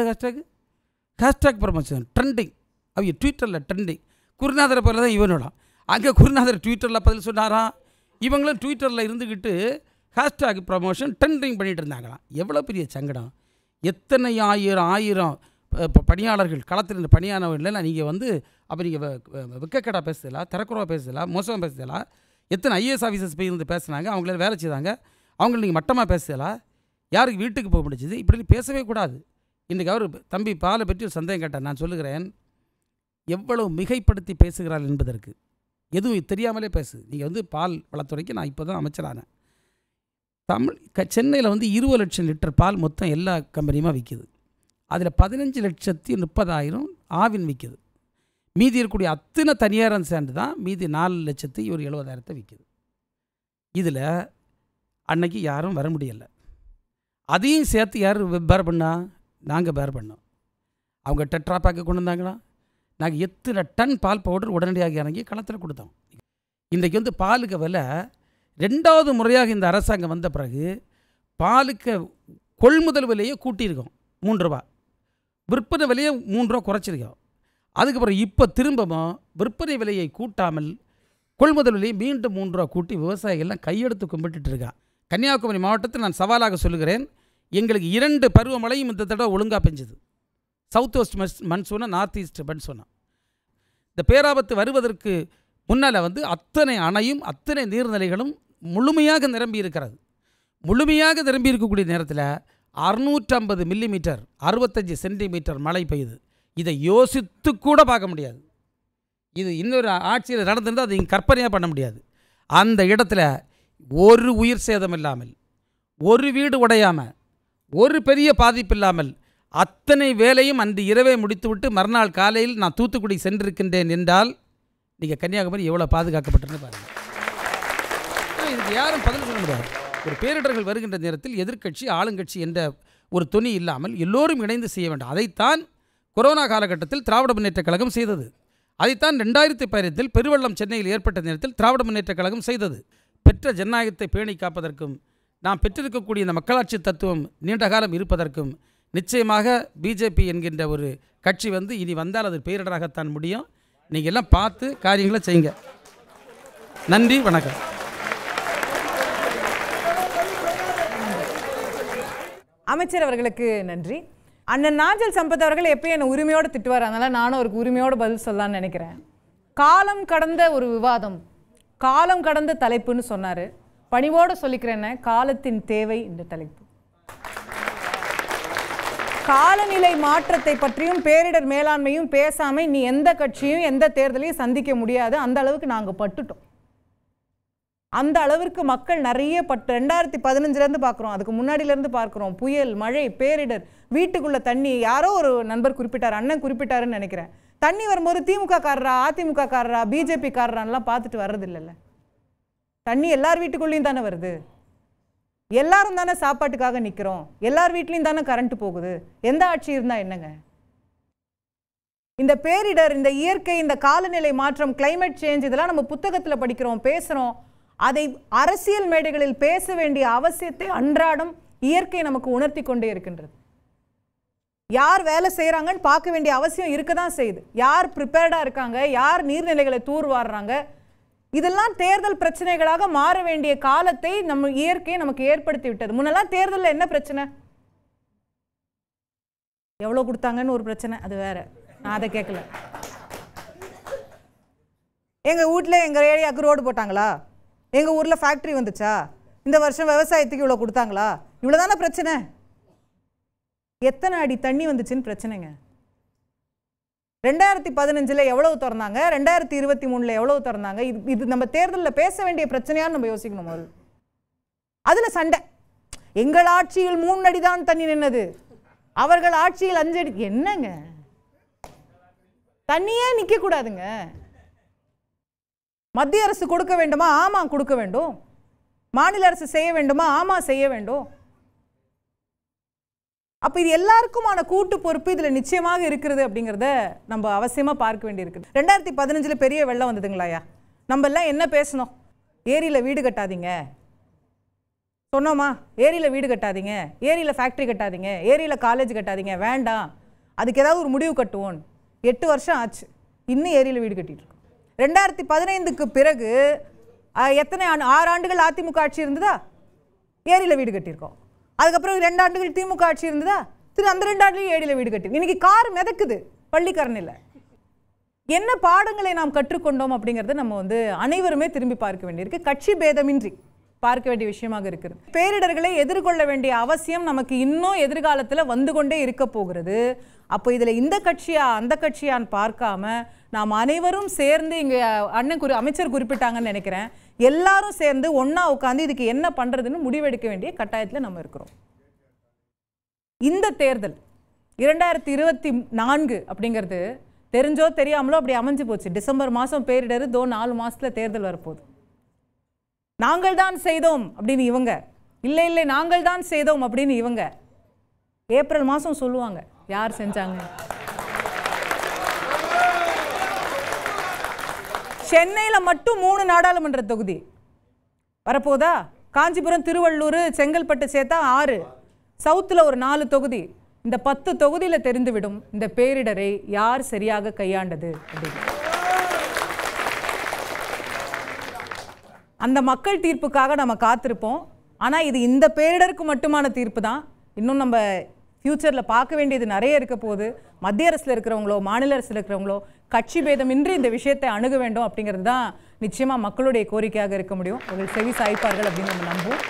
ஹேஷ்டாக் ப்ரமோஷன் ட்ரெண்டிங். அவங்க ட்விட்டரில் ட்ரெண்டிங். குருநாதரை போல தான் இவனோட. அங்கே குருநாதர் ட்விட்டரில் பதில் சொன்னாராம், இவங்களும் ட்விட்டரில் இருந்துக்கிட்டு ஹேஷ்டாக் ப்ரமோஷன் ட்ரெண்டிங் பண்ணிகிட்டு இருந்தாங்களாம். எவ்வளோ பெரிய சங்கடம். எத்தனை ஆயிரம் பணியாளர்கள் களத்தில் இருந்த பணியாளர்கள் நீங்கள் வந்து அப்போ நீங்கள் வெக்கக்கடா பேசுதலாம், திறக்குறவா பேசுதலாம், மோசமாக பேசுதலாம். எத்தனை ஐஏஎஸ் ஆஃபீஸர்ஸ் போய் இருந்து பேசுனாங்க, அவங்கள வேலை செய்தாங்க, அவங்கள நீங்கள் மட்டமாக பேசுதலாம். யாருக்கு வீட்டுக்கு போக முடிஞ்சது, இப்படி பேசவே கூடாது. இன்றைக்கி அவர் தம்பி பாலை பற்றி ஒரு சந்தேகம் கேட்டார். நான் சொல்லுகிறேன், எவ்வளவு மிகைப்படுத்தி பேசுகிறாள் என்பதற்கு. எதுவும் தெரியாமலே பேசு. நீங்கள் வந்து பால் வளத்துறைக்கு நான் இப்போ தான் அமைச்சரானேன். சென்னையில் வந்து 20 லட்சம் லிட்டர் பால் மொத்தம் எல்லா கம்பெனியுமா விற்கிது. அதில் 15,30,000 ஆவின் விற்கிது. மீதி இருக்கக்கூடிய அத்தனை தனியாரம் சேர்ந்து தான் மீதி 4,70,000 விற்கிது. இதில் அன்னைக்கு யாரும் வர முடியலை. அதையும் சேர்த்து யார் பேர் பண்ணா, நாங்கள் பேர் பண்ணோம். அவங்க டெட்ரா பேக்கை கொண்டு வந்தாங்களா, நாங்கள் எத்தனை டன் பால் பவுடர் உடனடியாக இறங்கி களத்தில் கொடுத்தோம். இன்றைக்கி வந்து பாலுக்கு விலை 2வது முறையாக இந்த அரசாங்கம் வந்த பிறகு பாலுக்கு கொள்முதல் விலையை கூட்டியிருக்கோம் 3 ரூபா, விற்பனை விலையை 3 ரூபா குறைச்சிருக்கோம். அதுக்கப்புறம் இப்போ திரும்பவும் விற்பனை விலையை கூட்டாமல் கொள்முதல் விலையை மீண்டும் 3 ரூபா கூட்டி விவசாயிகள்லாம் கையெடுத்து கும்பிட்டு இருக்கான். கன்னியாகுமரி மாவட்டத்தில் நான் சவாலாக சொல்லுகிறேன், எங்களுக்கு 2 பருவமழையும் இந்த தடவை ஒழுங்காக பெஞ்சுது. சவுத் வெஸ்ட் மன்சூனா, நார்த் ஈஸ்ட் மன்சூனா. இந்த பேராபத்து வருவதற்கு முன்னால் வந்து அத்தனை அணையும் அத்தனை நீர்நிலைகளும் முழுமையாக நிரம்பி இருக்கிறது. முழுமையாக நிரம்பி இருக்கக்கூடிய நேரத்தில் 650 மில்லிமீட்டர் 65 சென்டிமீட்டர் மழை பெய்யுது. இதை யோசித்து கூட பார்க்க முடியாது. இது இன்னொரு ஆட்சியில் நடந்திருந்தால் அதை கற்பனையாக பண்ண முடியாது. அந்த இடத்துல ஒரு உயிர் சேதம் இல்லாமல், ஒரு வீடு உடையாமல், ஒரு பெரிய பாதிப்பு இல்லாமல் அத்தனை வேலையும் அன்று இரவே முடித்துவிட்டு மறுநாள் காலையில் நான் தூத்துக்குடி சென்றிருக்கின்றேன் என்றால் நீங்கள் கன்னியாகுமரி எவ்வளோ பாதுகாக்கப்பட்டிருந்து பாருங்கள். இதுக்கு யாரும் பதில் சொல்ல முடியாது. ஒரு பேரிடர்கள் வருகின்ற நேரத்தில் எதிர்க்கட்சி ஆளுங்கட்சி என்ற ஒரு துணி இல்லாமல் எல்லோரும் இணைந்து செய்ய வேண்டும். அதைத்தான் கொரோனா காலகட்டத்தில் திராவிட முன்னேற்றக் கழகம் செய்தது. அதைத்தான் 2018 பெருவெள்ளம் சென்னையில் ஏற்பட்ட நேரத்தில் திராவிட முன்னேற்றக் கழகம் செய்தது. பெற்ற ஜனநாயகத்தை பேணி காப்பதற்கும் நாம் பெற்றிருக்கக்கூடிய இந்த மக்களாட்சி தத்துவம் நீண்ட காலம் இருப்பதற்கும் நிச்சயமாக பிஜேபி என்கின்ற ஒரு கட்சி இனி வந்தால் அது பேரிடராகத்தான் முடியும். நீங்கள் எல்லாம் பார்த்து காரியங்களை செய்யுங்க. நன்றி, வணக்கம்.
அமைச்சர் அவர்களுக்கு நன்றி. அண்ணன் நாஞ்சில் சம்பத் அவர்கள் எப்பயும் என்னை உரிமையோடு திட்டுவார், அதனால் நானும் அவருக்கு உரிமையோடு பதில் சொல்லலான்னு நினைக்கிறேன். காலம் கடந்த ஒரு விவாதம், காலம் கடந்த தலைப்புன்னு சொன்னார். பணிவோடு சொல்லிக்கிறேன்னு, காலத்தின் தேவை இந்த தலைப்பு. காலநிலை மாற்றத்தை பற்றியும் பேரிடர் மேலாண்மையும் பேசாமல் நீ எந்த கட்சியும் எந்த தேர்தலையும் சந்திக்க முடியாது. அந்த அளவுக்கு நாங்கள் பட்டுட்டோம். அந்த அளவிற்கு மக்கள் நிறைய 2015 பார்க்குறோம், அதுக்கு முன்னாடியிலேருந்து பார்க்குறோம். புயல், மழை, பேரிடர், வீட்டுக்குள்ளே தண்ணி. யாரோ ஒரு நண்பர் குறிப்பிட்டார், அண்ணன் குறிப்பிட்டாருன்னு நினைக்கிறேன். தண்ணி வரும்போது திமுக காரரா, அதிமுக காரரா, பிஜேபி காரரான்லாம் பார்த்துட்டு வர்றது இல்லைல்ல. தண்ணி எல்லார் வீட்டுக்குள்ளேயும் தானே வருது. எல்லாரும் தானே சாப்பாட்டுக்காக நிற்கிறோம். எல்லார் வீட்லேயும் தானே கரண்ட் போகுது. எந்த ஆட்சி இருந்தால் என்னங்க? இந்த பேரிடர், இந்த இயற்கை, இந்த காலநிலை மாற்றம், கிளைமேட் சேஞ்ச், இதெல்லாம் நம்ம புத்தகத்தில் படிக்கிறோம், பேசுகிறோம். அதை அரசியல் மேடைகளில் பேச வேண்டிய அவசியத்தை அன்றாடம் இயற்கை நமக்கு உணர்த்தி கொண்டே இருக்கின்றது. யார் வேலை செய்கிறாங்கன்னு பார்க்க வேண்டிய அவசியம் இருக்க தான் செய்யுது. யார் ப்ரிப்பேர்டாக இருக்காங்க, யார் நீர்நிலைகளை தூர்வாடுறாங்க, இதெல்லாம் தேர்தல் பிரச்சனைகளாக மாற வேண்டிய காலத்தை நம்ம இயற்கை நமக்கு ஏற்படுத்தி விட்டது. முன்னெல்லாம் தேர்தலில் என்ன பிரச்சனை? எவ்வளோ கொடுத்தாங்கன்னு ஒரு பிரச்சனை, அது வேற, நான் அதை கேட்கல. எங்கள் வீட்டில் எங்கள் ஏரியாவுக்கு ரோடு போட்டாங்களா? எங்கள் ஊரில் ஃபேக்ட்ரி வந்துச்சா? இந்த வருஷம் விவசாயத்துக்கு இவ்வளோ கொடுத்தாங்களா? இவ்வளோ தானே பிரச்சனை. எத்தனை அடி தண்ணி வந்துச்சுன்னு பிரச்சனைங்க. 2015 எவ்வளவு திறந்தாங்க, 2023 எவ்வளவு திறந்தாங்க? இது நம்ம தேர்தலில் பேச வேண்டிய பிரச்சனையான்னு நம்ம யோசிக்கணும். முதல் அதில் சண்டை. எங்கள் ஆட்சியில் 3 அடி தான் தண்ணி நின்னது, அவர்கள் ஆட்சியில் 5 அடி. என்னங்க, தண்ணியே நிற்க கூடாதுங்க. மத்திய அரசு கொடுக்க வேண்டுமா? ஆமா கொடுக்க வேண்டும். மாநில அரசு செய்ய வேண்டுமா? ஆமா செய்ய வேண்டும். அப்போ இது எல்லாருக்குமான கூட்டு பொறுப்பு இதில் நிச்சயமாக இருக்கிறது அப்படிங்கிறத நம்ம அவசியமாக பார்க்க வேண்டியிருக்குது. 2015 பெரிய வெள்ளம் வந்ததுங்களாயா? நம்ம எல்லாம் என்ன பேசணும்? ஏரியில் வீடு கட்டாதீங்க சொன்னோமா? ஏரியில் வீடு கட்டாதீங்க, ஏரியில் ஃபேக்ட்ரி கட்டாதீங்க, ஏரியில் காலேஜ் கட்டாதீங்க, வேண்டாம், அதுக்கு ஏதாவது ஒரு முடிவு கட்டுவோம். 8 வருஷம் ஆச்சு, இன்னும் ஏரியில் வீடு கட்டிட்டு இருக்கோம். 2015க்கு பிறகு எத்தனை 6 ஆண்டுகள் அதிமுக ஆட்சி இருந்ததா? ஏரியில் வீடு கட்டியிருக்கோம். அதுக்கப்புறம் 2 ஆண்டுகள் திமுக ஆட்சி இருந்ததா? அந்த 2 ஆண்டுலையும் ஏரியில் வீடு கட்டி. இன்னைக்கு கார் மிதக்குது பள்ளிக்கரணையில். என்ன பாடங்களை நாம் கற்றுக்கொண்டோம் அப்படிங்கிறத நம்ம அனைவருமே திரும்பி பார்க்க வேண்டியிருக்கு. கட்சி பேதமின்றி பார்க்க வேண்டிய விஷயமாக இருக்குது. பேரிடர்களை எதிர்கொள்ள வேண்டிய அவசியம் நமக்கு இன்னும் எதிர்காலத்தில் வந்து கொண்டே இருக்க போகிறது. அப்போ இதில் இந்த கட்சியா அந்த கட்சியான்னு பார்க்காம நாம் அனைவரும் சேர்ந்து, இங்கே அமைச்சர் குறிப்பிட்டாங்கன்னு நினைக்கிறேன், எல்லாரும் சேர்ந்து ஒன்றா உட்காந்து இதுக்கு என்ன பண்ணுறதுன்னு முடிவெடுக்க வேண்டிய கட்டாயத்தில் நம்ம இருக்கிறோம். இந்த தேர்தல் 2024 அப்படிங்கிறது தெரிஞ்சோ தெரியாமலோ அப்படி அமைஞ்சு போச்சு. டிசம்பர் மாதம் பேரிடர், 4 மாதத்தில் தேர்தல் வரப்போகுது. நாங்கள் தான் செய்தோம் அப்படின்னு இவங்க, இல்லை இல்லை நாங்கள் தான் செய்தோம் அப்படின்னு இவங்க. ஏப்ரல் மாதம் சொல்லுவாங்க யார் செஞ்சாங்க. சென்னையில் மட்டும் 3 நாடாளுமன்ற தொகுதி வரப்போதா? காஞ்சிபுரம், திருவள்ளூர், செங்கல்பட்டு சேர்த்தா 6, சவுத்தில் ஒரு 4 தொகுதி. இந்த 10 தொகுதியில் தெரிந்துவிடும் இந்த பேரிடரை யார் சரியாக கையாண்டது அப்படின்னு. அந்த மக்கள் தீர்ப்புக்காக நம்ம காத்திருப்போம். ஆனால் இது இந்த பேரிடருக்கு மட்டுமான தீர்ப்பு தான். இன்னும் நம்ம ஃப்யூச்சரில் பார்க்க வேண்டியது நிறைய இருக்க போகுது. மத்திய அரசில் இருக்கிறவங்களோ மாநில அரசில் இருக்கிறவங்களோ கட்சி பேதமின்றி இந்த விஷயத்தை அணுக வேண்டும் அப்படிங்கிறது தான் நிச்சயமாக மக்களுடைய கோரிக்கையாக இருக்க முடியும். அவர்கள் செவி சாய்ப்பார்கள் அப்படின்னு நம்ம நம்புவோம்.